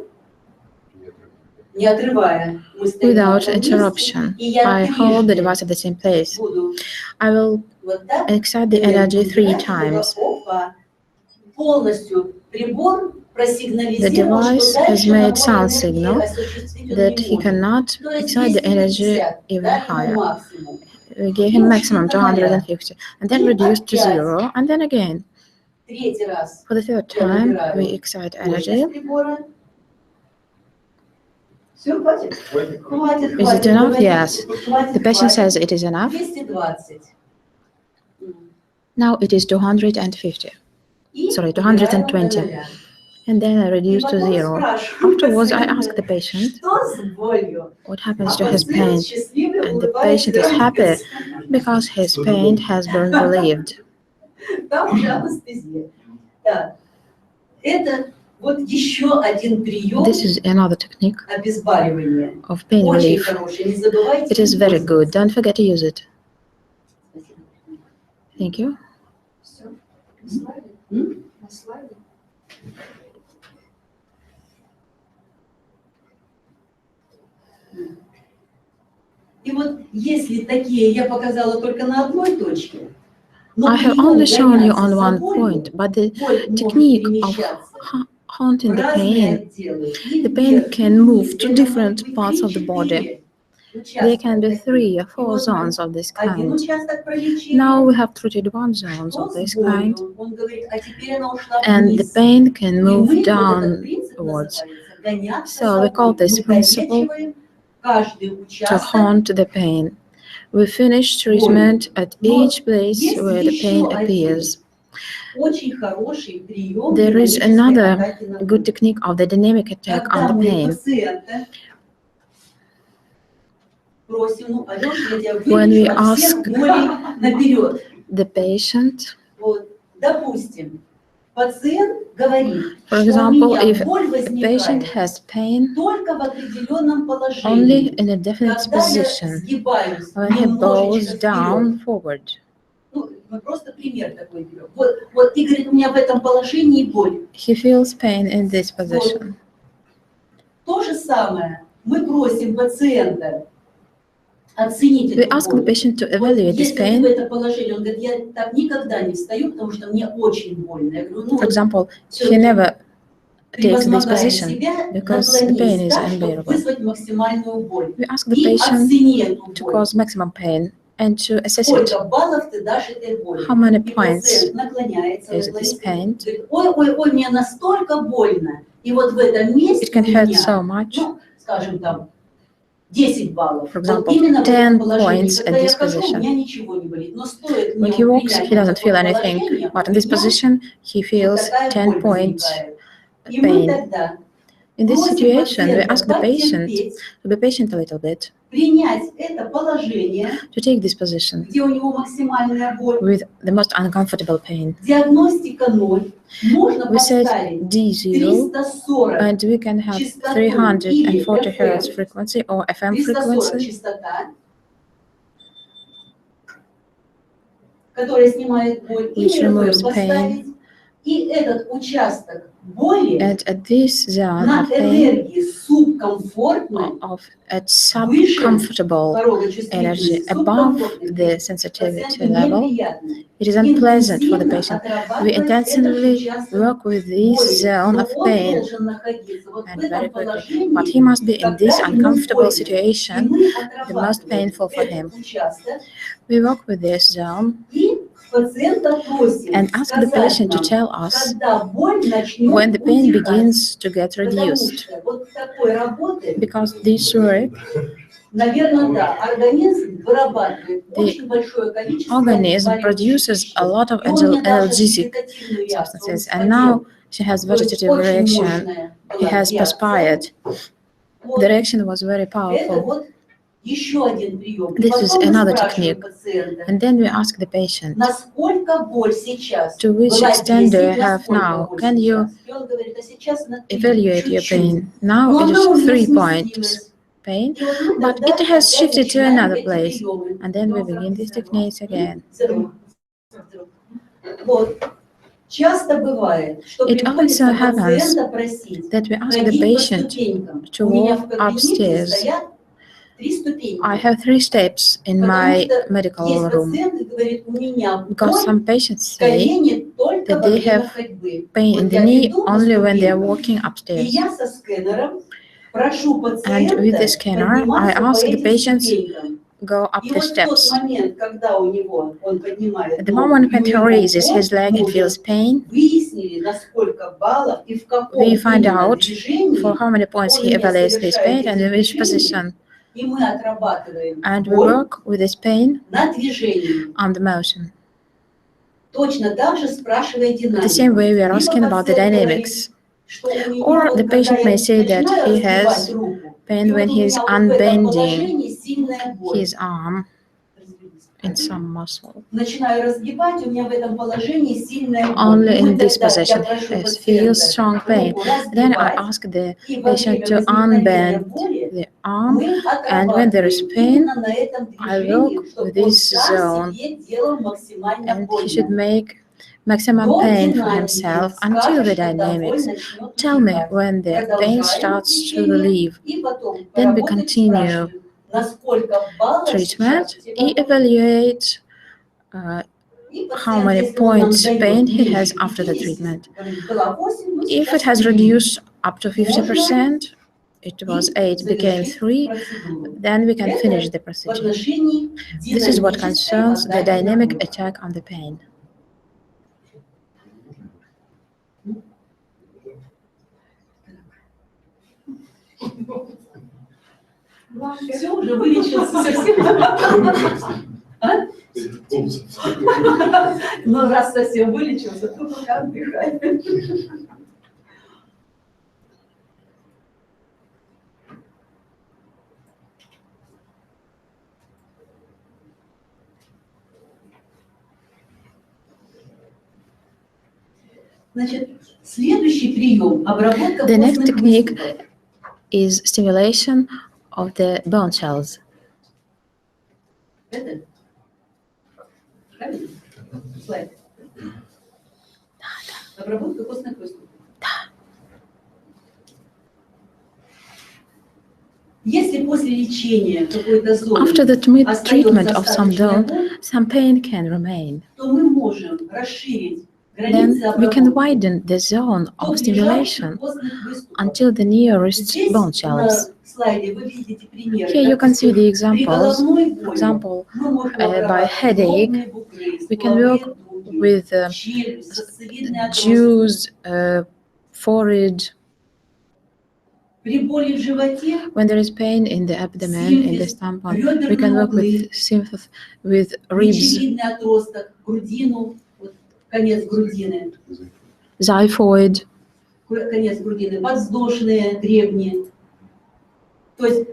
не отрывая. Мы стоим на without одном месте, interruption. и я I hold the трижды device at the same place. буду I will вот так excite the energy 3 убирать, чтобы, times. опа, полностью прибор The просигнализировал, device что has дальше made набор sound энергии signal осуществить он that не he может. cannot То есть excite the energy 250, even дали ему higher. максимум. We gave him maximum 250, and then reduced to 0, and then again. Третий раз For the third time, we excite energy. мощность прибора. Все, хватит? Хватит, Is it enough? Yes. Хватит, The patient хватит. says it is enough. 220. Now it is 250. sorry, 220. And then I reduce to 0. Afterwards, I ask the patient what happens to his pain, and the patient is happy because his pain has been relieved. This is another technique of pain relief. It is very good. Don't forget to use it. Thank you. I have only shown you on one point, but the technique of haunting the pain can move to different parts of the body. There can be 3 or 4 zones of this kind. Now we have treated 1 zone of this kind, and the pain can move downwards. So we call this principle to haunt the pain. We finish treatment at each place where the pain appears. There is another good technique of the dynamic attack on the pain. When we ask the patient, for example, if the patient has pain only in a definite position, when he bows down forward, he feels pain in this position. We ask the patient to evaluate this pain. For example, he never takes this position because the pain is unbearable. We ask the patient to cause maximum pain and to assess it. How many points is this pain? It can hurt so much. For example, 10 points at this position. When he walks, he doesn't feel anything, but in this position, he feels 10 points pain. In this situation, we ask the patient to be patient a little bit, to take this position with the most uncomfortable pain. We set D0, and we can have 340 Hz frequency or FM frequency, which removes pain. And at this zone of pain, at subcomfortable energy above the sensitivity level, it is unpleasant for the patient. We intensively work with this zone of pain, and very quickly. But he must be in this uncomfortable situation, the most painful for him. We work with this zone and ask the patient to tell us when the pain begins to get reduced. Because this work, the organism produces a lot of analgesic substances, and now she has vegetative reaction. He has perspired. The reaction was very powerful. This is another technique. And then we ask the patient, to which extent do you have now? Can you evaluate your pain? Now it is 3 points pain, but it has shifted to another place. And then we begin these techniques again. It also happens that we ask the patient to walk upstairs. I have 3 steps in my medical room, because some patients say that they have pain in the knee only when they are walking upstairs. And with the scanner, I ask the patients go up the steps. At the moment when he raises his leg and feels pain, we find out for how many points he evaluates this pain and in which position. And we work with this pain on the motion. Точно так же спрашивая The same way we are asking about the dynamics. Or the patient may say that he has pain when he is unbending his arm in some muscle. Only in this position he feels strong pain. Then I ask the patient to unbend the arm, and when there is pain, I work with this zone, and he should make maximum pain for himself until the dynamics tell me when the pain starts to relieve. Then we continue treatment. He evaluates how many points pain he has after the treatment. If it has reduced up to 50%, it was 8, became 3, then we can finish the procedure. This is what concerns the dynamic attack on the pain. Все, уже вылечился совсем. Ну, раз совсем вылечился, то пока отдыхай. Значит, следующий прием – обработка The next костных technique выступов. is stimulation of the bone cells. Это? Правильно? Слайд. Обработка костных выступов. Если после лечения какой-то зоны After the treatment остается of some остаточная zone, боль, some pain can remain. то мы можем расширить Then границы we can обработки widen the zone до of ближайших stimulation костных выступов. until the nearest Здесь bone на cells. слайде вы видите пример. Here you can see the При examples. головной For боли example, мы можем by обрабатывать headache, лобные буклы, we can work стволовые дуги, with челюсть, сосцевидный отросток. jaws, forehead. При боли в животе When there is pain in the abdomen, in the stomach, we can work with symphysis, with ribs, плечевидный отросток, грудину, вот конец грудины, xiphoid, конец грудины, подвздошные гребни. То есть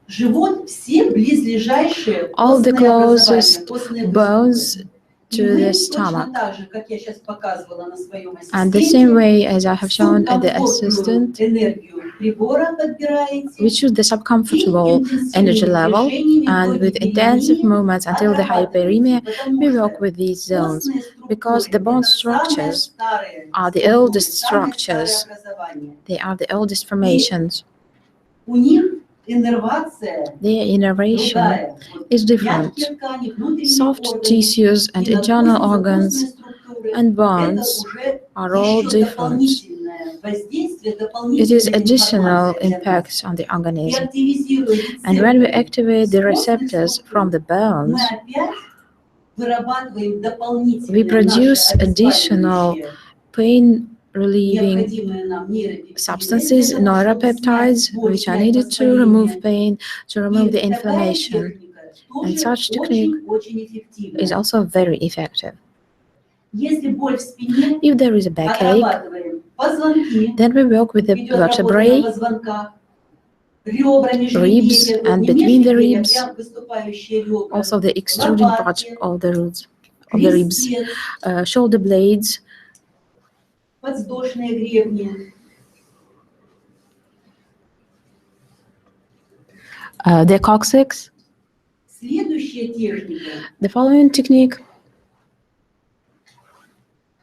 живот, все близлежащие all the костные образования, closest костные bones выступы. И to мы the точно stomach. так же, как я сейчас показывала на своем And the same ассистенте, way as I have shown at the assistant, энергию прибора подбираете. we choose the subcomfortable energy level, and with intensive movements until the hyperemia, we work with these zones, because the bone structures are the oldest structures, they are the oldest formations. У них иннервация Their innervation другая. is different. Мягкие ткани, внутренние Soft органы tissues and и internal надкостные organs структуры and это bones уже are all еще different. дополнительное воздействие, It is дополнительная additional информация для нас. impacts on the И organism. активизируя And when we рецепторы activate the с костных receptors структур, from the bones, мы опять вырабатываем we дополнительные produce наши additional обезболивающие, pain-relieving необходимые нам substances, нейропептиды для того, чтобы neuropeptides, снять боль, which are снять needed to remove воспаление. pain, to remove the И такая inflammation. техника And тоже such technique очень is эффективная. also very effective. Если боль в спине, If there is a backache, отрабатываем позвонки, then we work with the идет работа на vertebrae, позвонках, ребра, ribs, межреберья, and не between the межреберья, ribs, прям выступающие ребра, also the extruding part лопатки, of the ribs, крестец, shoulder blades, подвздошные гребни. the coccyx. Следующая техника The following technique –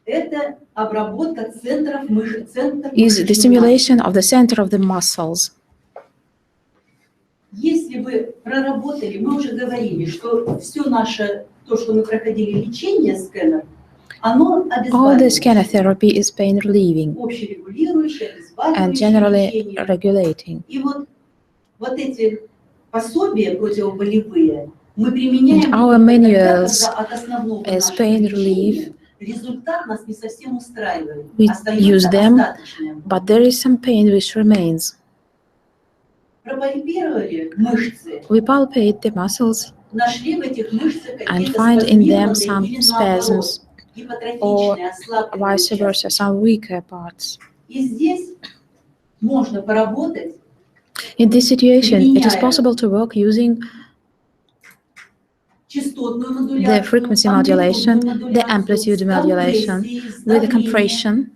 это обработка центров мышц, is the stimulation of the center of the muscles. Если вы проработали, мы уже говорили, что все наше, то, что мы проходили лечение SCENAR, оно All the SCENAR обезболивающее, therapy is pain relieving общерегулирующее, and обезболивающее generally лечение. regulating. И вот эти пособия противоболевые мы применяем And our только тогда, manuals когда от основного as нашего pain лечения результат нас не совсем устраивает. We use Остается them, остаточная боль. but there is some pain which remains. Пропальпировали мышцы, We palpate the muscles нашли в этих мышцах and какие-то find in them some спазмированные или наоборот spasms or vice versa, some weaker parts. In this situation, it is possible to work using the frequency modulation, the amplitude modulation, with the compression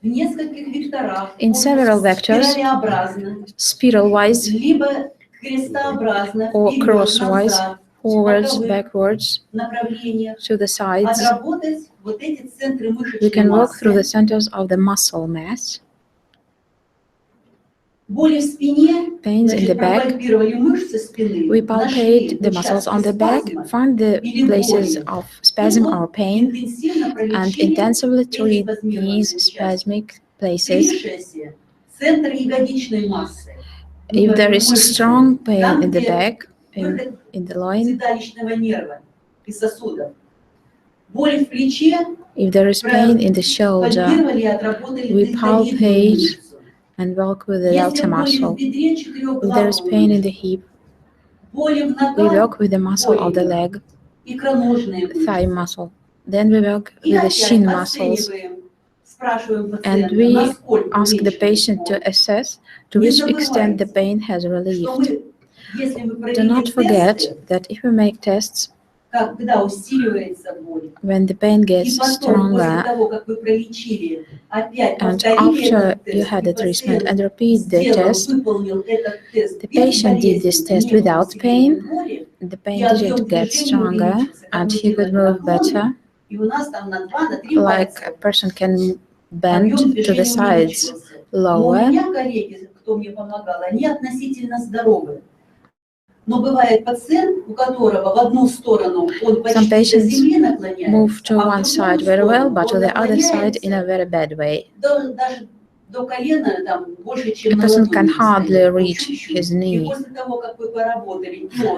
in several vectors, spiral-wise or crosswise, forwards, backwards, to the sides. We can work through the centers of the muscle mass. Pains in the back. We palpate the muscles on the back, find the places of spasm or pain, and intensively treat these spasmic places. If there is strong pain in the back, in the loin, if there is pain in the shoulder, we palpate and work with the delta muscle. If there is pain in the hip, we work with the muscle of the leg, thigh muscle. Then we work with the shin muscles, and we ask the patient to assess to which extent the pain has relieved. Do not forget that if we make tests, when the pain gets stronger, and after you had the treatment and repeat the test, the patient did this test without pain, the pain didn't get stronger, and he could move better, like a person can bend to the sides lower. Some patients move to one side very well, but to the other side in a very bad way. A person can hardly reach his knee.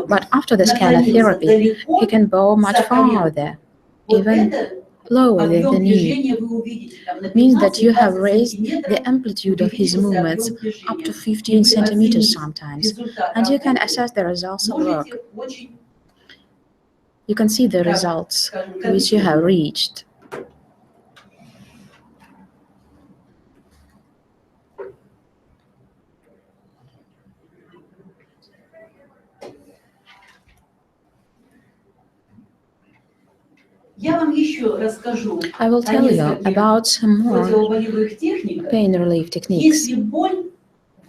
But after the SCENAR therapy, he can bow much farther, even lower than the knee. Means that you have raised the amplitude of his movements up to 15 centimeters sometimes, and you can assess the results of work. You can see the results which you have reached. I will tell you about some more pain relief techniques.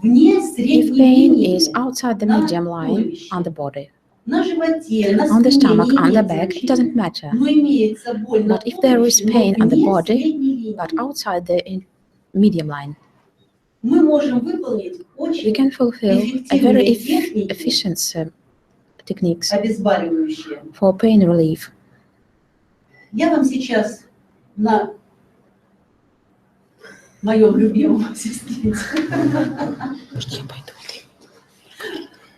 If pain is outside the medium line on the body, on the stomach, on the back, it doesn't matter. But if there is pain on the body, but outside the medium line, we can fulfill a very efficient techniques for pain relief. Я вам сейчас на моем любимом ассистенте.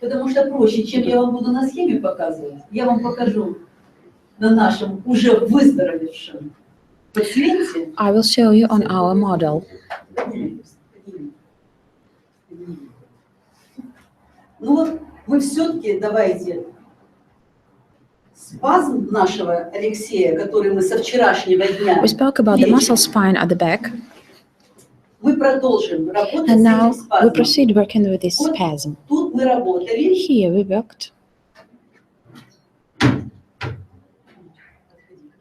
Потому что проще, чем я вам буду на схеме показывать, я вам покажу на нашем уже выздоровевшем пациенте. I will show you on our model. Ну вот вы все-таки давайте спазм нашего Алексея, который мы со вчерашнего дня. We spoke about the muscle spine at the back. Мы продолжим работать And с now этим спазмом. we proceed working with this spasm. Тут мы работали. Here we worked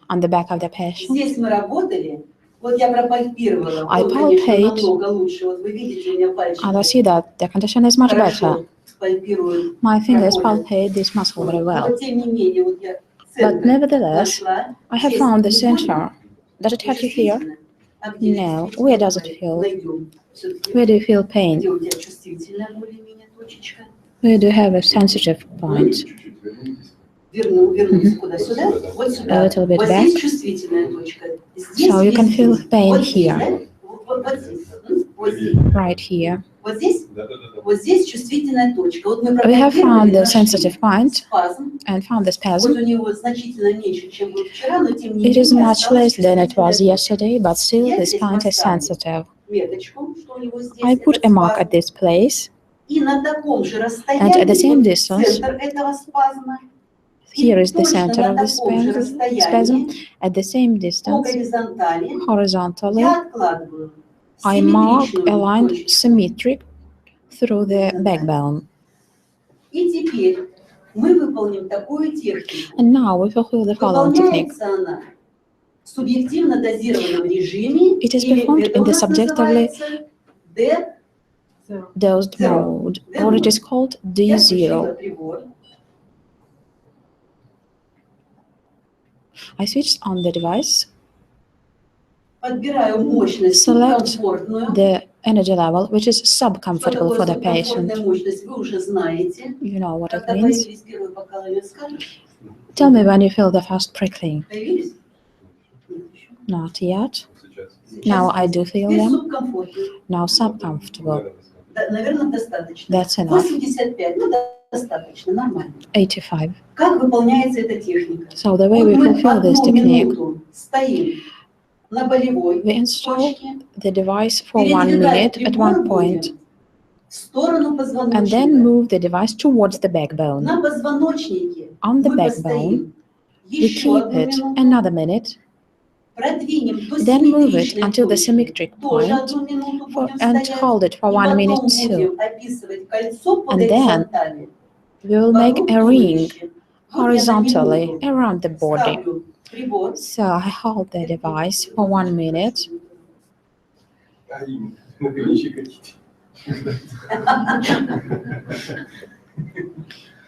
on the back of the patient. Здесь мы работали. Вот я пропальпировала. I Вот, конечно, palpate. намного лучше. Вот вы видите, у меня пальчики. And I see that the condition is much better. Хорошо пальпируют. My fingers palpate this muscle very well. Но тем не менее, вот я But центр nevertheless, нашла. I have Здесь found the не center. Does it hurt you here? чувствительно. А где No. здесь? Where does it feel? Найдем. Всё-таки. Where do you feel pain? Где у тебя чувствительная более-менее точечка? Where do you have a sensitive point? Вернуться куда-сюда, вот сюда. A little bit Вот back. здесь чувствительная точка. Здесь So you can есть feel здесь. pain Вот здесь, here. да? Вот здесь. Вот здесь. Right here. Вот здесь чувствительная точка. Вот мы We have found пропагировали, the нашли sensitive point спазм. and found the Вот spasm. у него значительно меньше, чем был вчера, но тем не It is менее much less осталась than it was чувствительная yesterday, but still Я this здесь point is поставлю sensitive. меточку, что у него здесь I put этот a mark спазм. at this place, И на таком же and at the расстоянии same вот distance, центр этого спазма Here is the center of the spasm. At the same distance, horizontally, I mark a line symmetric through the backbone. And now we fulfill the following technique. It is performed in the subjectively dosed mode, or it is called D0. I switched on the device, select the energy level, which is sub-comfortable for the patient. You know what it means. Tell me when you feel the first prickling. Not yet. Now I do feel them. Now sub-comfortable. That's enough. 85. So the way we fulfill this technique, we install the device for 1 minute at one point, and then move the device towards the backbone. On the backbone, we keep it another minute, then move it until the symmetric point and hold it for 1 minute too. And then we will make a ring horizontally around the body. So I hold the device for 1 minute.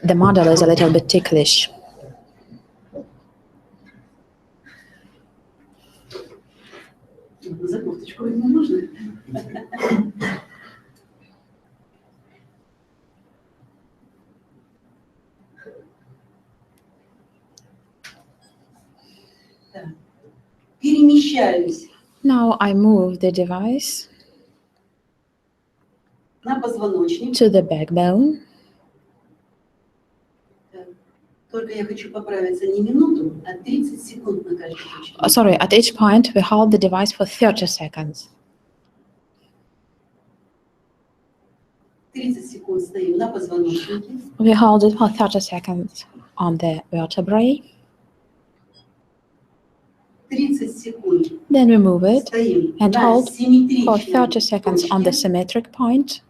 The model is a little bit ticklish. Now I move the device to the backbone. Sorry, at each point we hold the device for 30 seconds. We hold it for 30 seconds on the vertebrae. Then we move it and hold for 30 seconds on the symmetric point.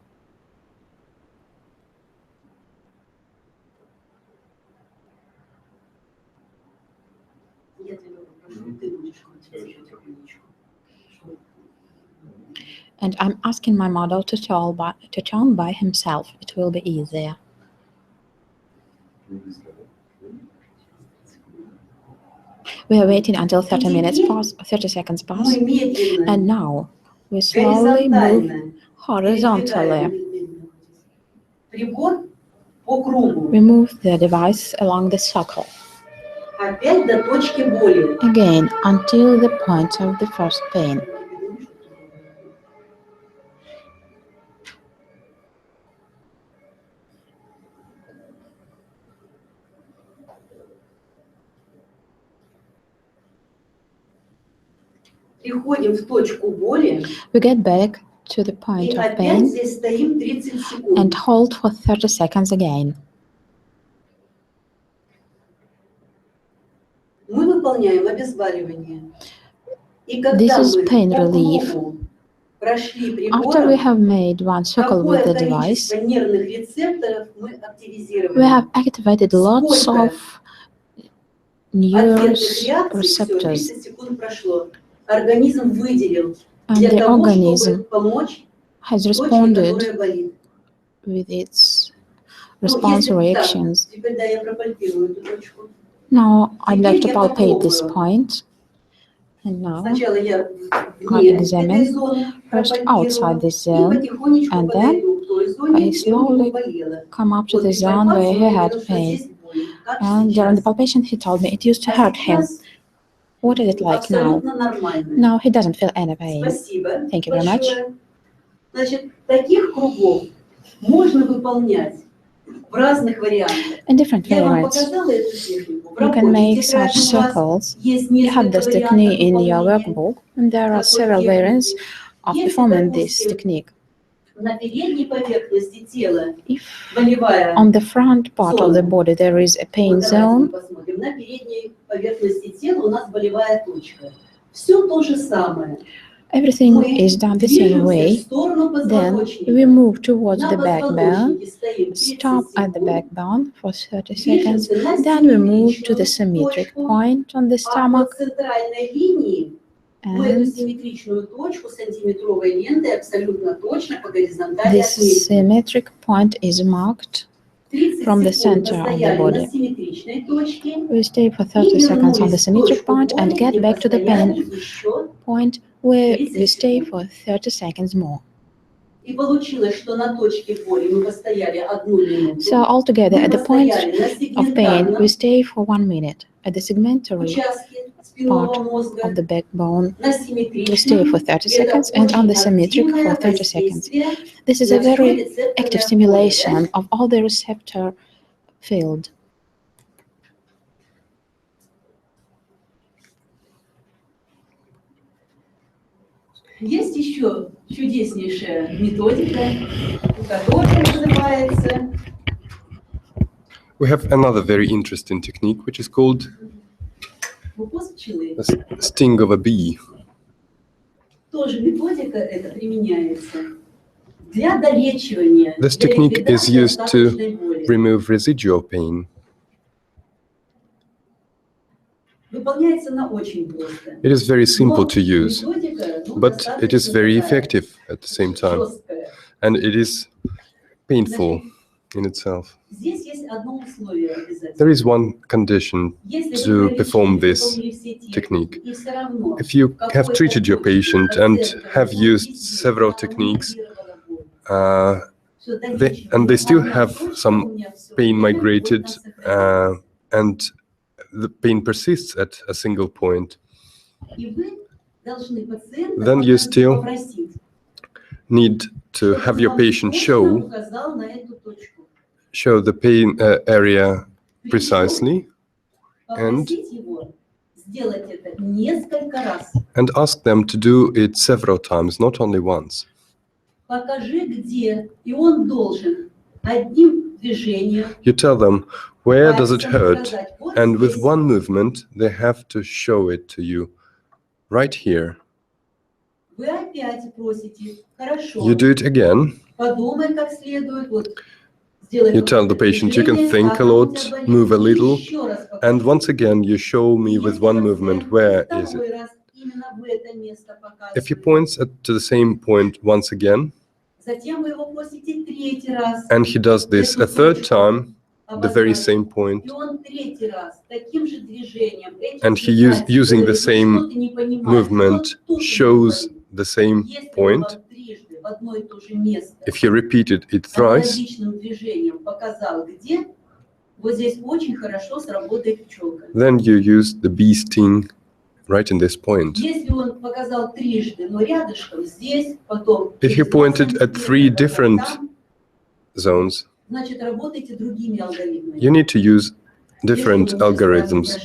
And I'm asking my model to turn by himself. It will be easier. We are waiting until 30 seconds pass, and now we slowly move horizontally. We move the device along the circle, again until the point of the first pain. We get back to the point of pain and hold for 30 seconds again. This is pain relief. After we have made one circle with the device, we have activated lots of nerve receptors. And the organism has responded with its response reactions. Now I'd like to palpate this point. And now I examine first outside this zone, and then I slowly come up to the zone where he had pain. And during the palpation he told me it used to hurt him. What is it like now? Now he doesn't feel any pain. Thank you very much. In different variants, you can make such circles. You have this technique in your workbook, and there are several variants of performing this technique. If on the front part of the body there is a pain zone, everything is done the same way. Then we move towards the backbone, stop at the backbone for 30 seconds, then we move to the symmetric point on the stomach, and this symmetric point is marked from the center of the body. We stay for 30 seconds on the symmetric point and get back to the pain point where we stay for 30 seconds more. So altogether, at the point of pain, we stay for 1 minute. At the segmentary part of the backbone, we stay for 30 seconds, and on the symmetric for 30 seconds. This is a very active stimulation of all the receptor field. Есть еще чудеснейшая методика, которая называется... We have another very interesting technique, which is called the sting of a bee. Тоже методика эта применяется для долечивания. This technique is used to remove residual pain. Выполняется она очень просто. It is very simple to use, but it is very effective at the same time, and it is painful in itself. Здесь есть одно условие обязательно. There is one condition to perform this technique. If you have treated your patient and have used several techniques, and they still have some pain migrated, and the pain persists at a single point, then you still need to have your patient show the pain area precisely and ask them to do it several times, not only once. You tell them where does it hurt, and with one movement they have to show it to you right here. You do it again. You tell the patient you can think a lot, move a little, and once again you show me with one movement where is it. If he points to the same point once again, and he does this a third time, the very same point, and he using the same movement shows the same point. If he repeated it thrice, then you use the bee sting right in this point. If he pointed at 3 different zones, you need to use different algorithms.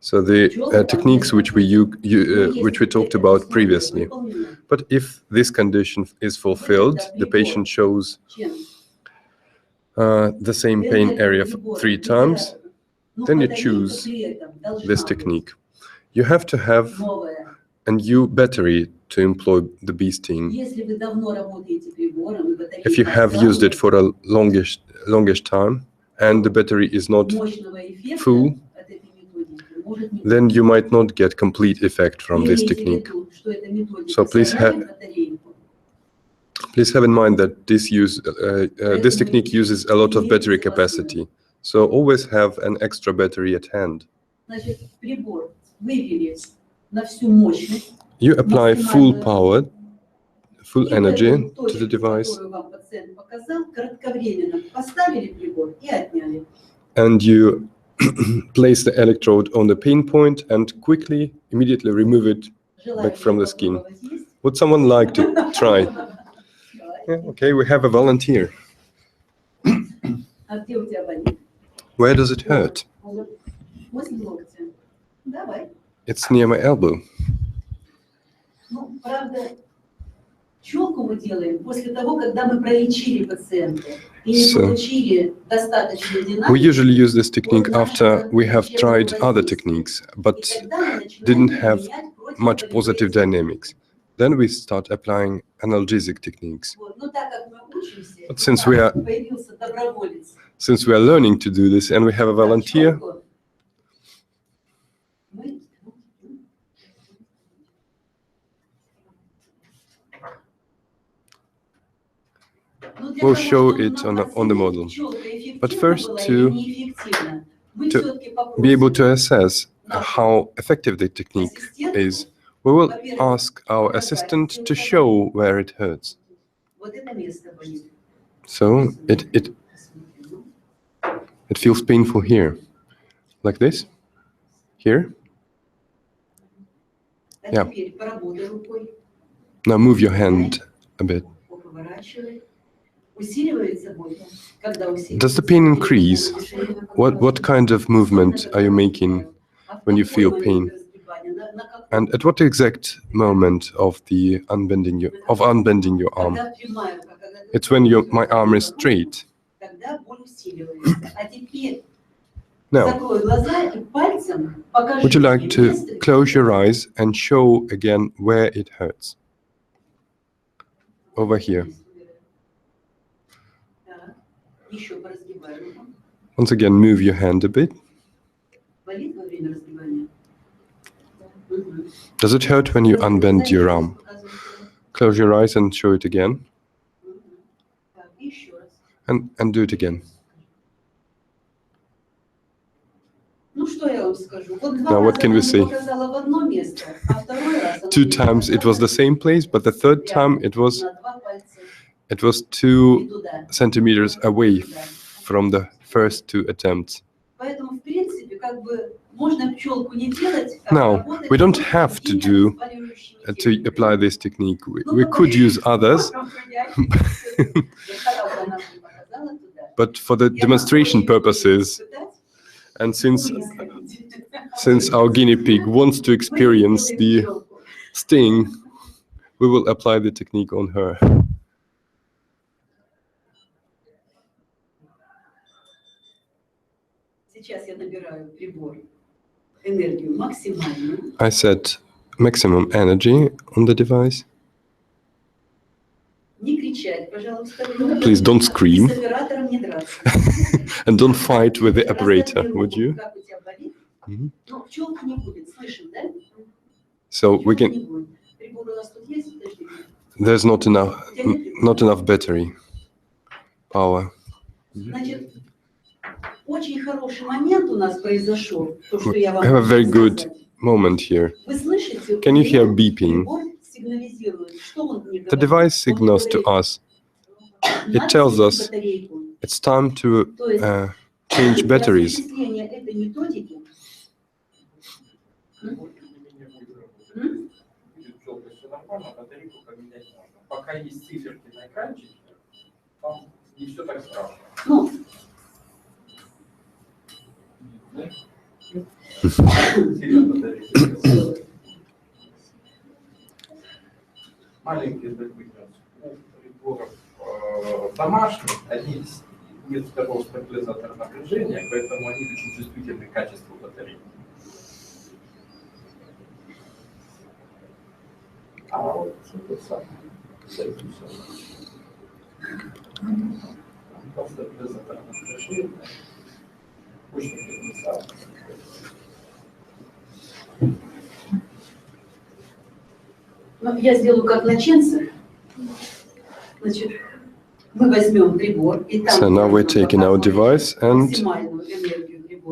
So the techniques which we talked about previously. But if this condition is fulfilled, the patient shows the same pain area 3 times, then you choose this technique. You have to have a new battery to employ the bee sting. If you have used it for a longish time and the battery is not full, then you might not get complete effect from this technique. So please have in mind that this technique uses a lot of battery capacity. So always have an extra battery at hand. You apply full power, full energy to the device, and you place the electrode on the pain point and immediately remove it back from the skin. Would someone like to try? Yeah, okay, we have a volunteer. Where does it hurt? It's near my elbow. Пчелку мы делаем после того, когда мы пролечили пациента и не получили достаточной динамики. We usually use this technique after we have tried other techniques, but didn't have much positive dynamics. Then we start applying analgesic techniques. But since we are learning to do this and we have a volunteer, we'll show it on the model. But first, to be able to assess how effective the technique is, we will ask our assistant to show where it hurts. So it feels painful here, like this, here. Yeah. Now move your hand a bit. Does the pain increase? What kind of movement are you making when you feel pain? And at what exact moment of the unbending your arm? It's when my arm is straight. Now, would you like to close your eyes and show again where it hurts? Over here. Once again, move your hand a bit. Does it hurt when you unbend your arm? Close your eyes and show it again. And do it again. Now, what can we say? 2 times it was the same place, but the third time it was 2 centimeters away from the first 2 attempts. Now, we don't have to apply this technique. We could use others, but for the demonstration purposes, and since our guinea pig wants to experience the sting, we will apply the technique on her. I set maximum energy on the device. Please don't scream. And don't fight with the operator, would you? Mm-hmm. So we can. There's not enough battery power. We have a very good moment here. Can you hear beeping? The device signals to us. It tells us it's time to change batteries. Маленькие приборов домашних, они имеют такого стабилизатора напряжения, поэтому они очень чувствительны к качеству батареи. А вот это самое. Стабилизатор напряжения очень переносится. Ну, я сделаю как начинцы. Значит, мы возьмем прибор и там. So now we're taking our device and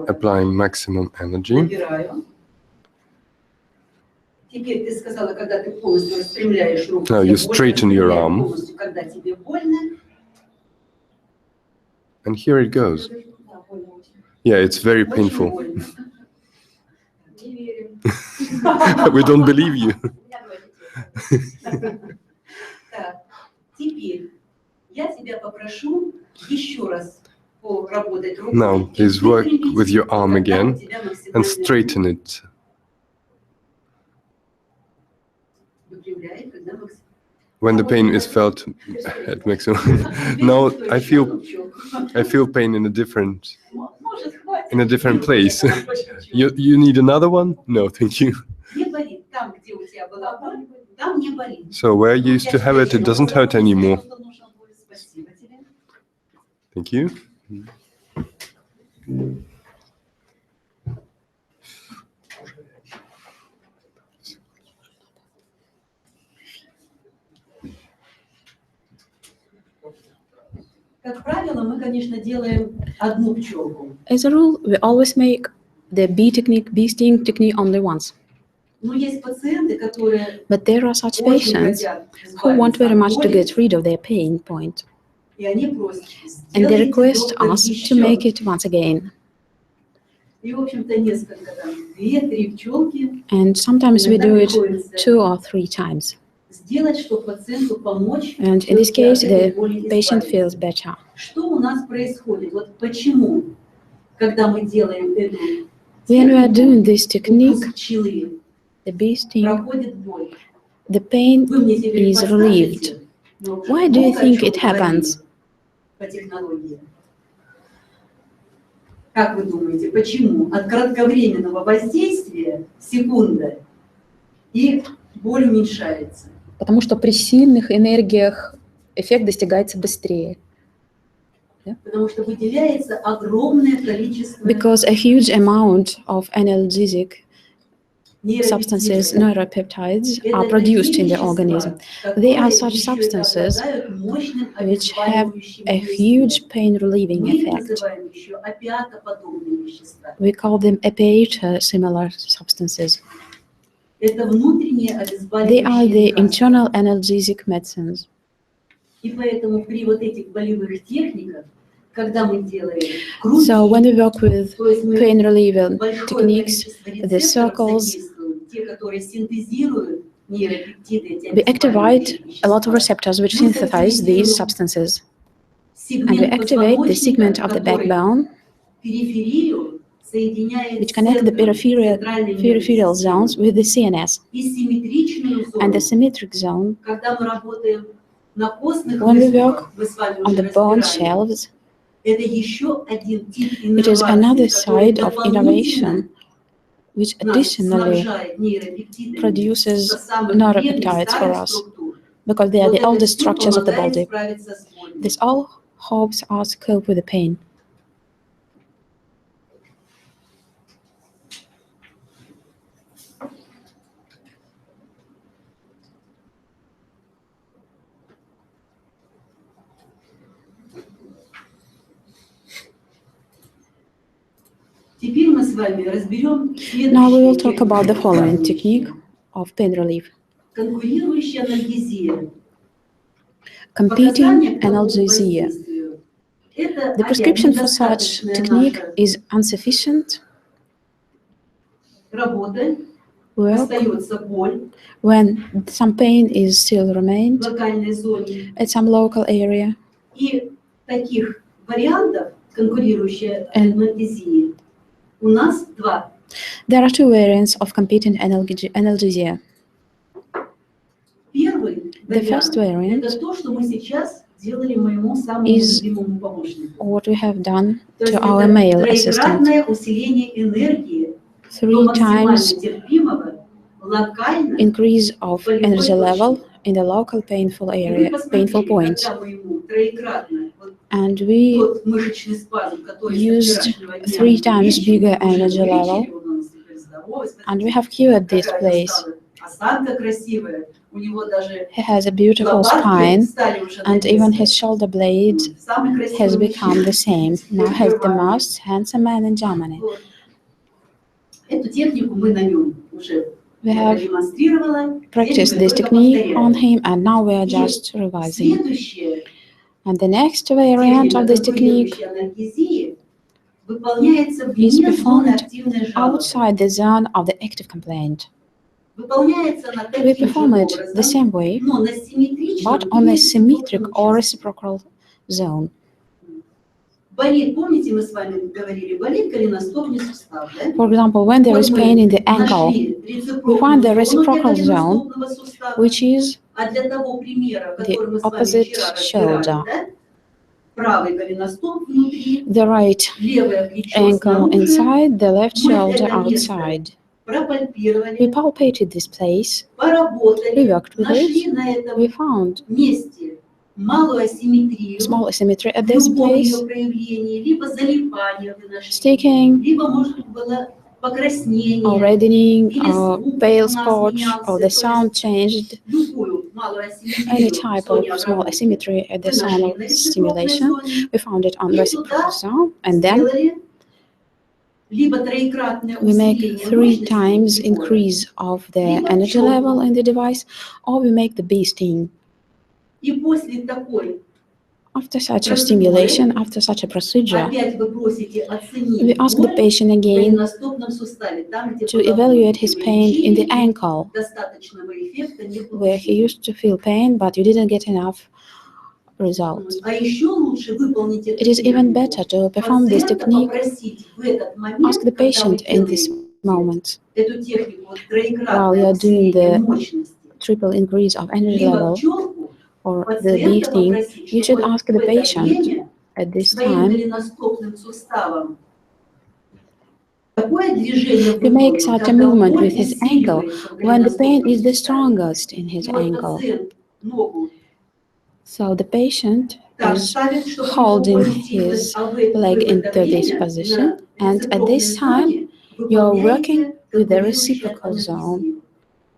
applying maximum energy. Набираю. Теперь ты сказала, когда ты полностью распрямляешь руку. Now you straighten your arm. Полностью, когда тебе больно. And here it goes. Yeah, it's very painful. We don't believe you. Так, теперь я тебя попрошу еще раз поработать рукой. Now, please work with your arm again and straighten it. when the pain is felt at maximum. Now I feel pain in a different place. You need another one? No, thank you. So where you used to have it, it doesn't hurt anymore. Thank you. As a rule, we always make the bee sting technique only once. But there are such patients who want very much to get rid of their pain point. And they request us to make it once again. And sometimes we do it 2 or 3 times. And in this case, the patient feels better. When we are doing this technique, the bee sting, the pain is relieved. Why do you think it happens? Как вы думаете, почему? От кратковременного воздействия секунда и боль уменьшается. Потому что при сильных энергиях эффект достигается быстрее. Потому что выделяется огромное количество. Because a huge amount of analgesic substances, neuropeptides, are produced in the organism. They are such substances which have a huge pain-relieving effect. We call them opiate-similar substances. They are the internal analgesic medicines. So when we work with pain-relieving techniques, the circles, we activate a lot of receptors which synthesize these substances. And we activate the segment of the backbone which connect the peripheral zones with the CNS. And the symmetric zone, when we work on the bone shelves, it is another side of innervation, which additionally produces neuropeptides for us, because they are the oldest structures of the body. This all helps us cope with the pain. Now we will talk about the following technique of pain relief. Competing analgesia. The prescription for such technique is insufficient work when some pain is still remained at some local area. There are 2 variants of competent analgesia. The first variant is what we have done to our male assistant. 3 times increase of energy level in the local painful point. And we used 3 times bigger energy level, and we have cured this place. He has a beautiful spine, and even his shoulder blade has become the same. Now he's the most handsome man in Germany. We have practiced this technique on him, and now we are just revising. And the next variant of this technique is performed outside the zone of the active complaint. We perform it the same way, but on a symmetric or reciprocal zone. For example, when there is pain in the ankle, we find the reciprocal zone, which is А для того примера, the который мы с вами opposite вчера shoulder. разбирали, да? Правый голеностоп внутри, The right левое плечо ankle снаружи. inside, the left Мы shoulder это место outside. We пропальпировали, palpated this place, we поработали, worked with нашли it, на we этом found месте малую асимметрию, small asymmetry at в this любом ее place, проявлении, либо залипание вы нашли, sticking, либо, может быть, было покраснение, or reddening, или or звук pale у нас spot, менялся, or the то есть sound changed. любую малую Any асимметрию в type зоне of small обработки asymmetry at the вы нашли sonal на рецепрокной stimulation. зоне, We found it on и reciprocal туда zone, and then сделали либо троекратное we make усиление 3 мощности times прибора, increase of the либо energy пчелку. level in the device, or we make the bee sting. И после такой After such a процедуры stimulation, after such a procedure, опять вы просите we оценить ask the боль patient в again голеностопном суставе, там, где to evaluate his при pain in the лечении ankle, достаточного эффекта не where he получили. used to feel pain, but you didn't get enough results. А еще лучше выполнить эту It is even технику, better to perform this пациента technique, попросить в этот ask момент, the когда вы patient in this делаете moment, эту технику while you троекратное are doing усиление the мощности, triple increase of energy либо level пчелку, or the bee пациента sting, попросить, you should чтобы ask в the это patient время at this своим time голеностопным суставом такое движение to make выполнить, such a когда movement боль with his ankle усиливается в when the pain голеностопном is the суставе. strongest in his И вот ankle. пациент ногу So the patient так is ставит, чтобы его holding боль снизилась, his а вы leg в это into this время position, на and at рецепрокной this time зоне you're working выполняете with the конкурирующую reciprocal zone.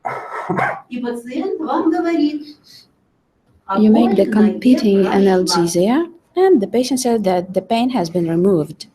анестезию. И пациент вам говорит, а You make боль the в ноге competing прошла. analgesia, and the patient says that the pain has been removed.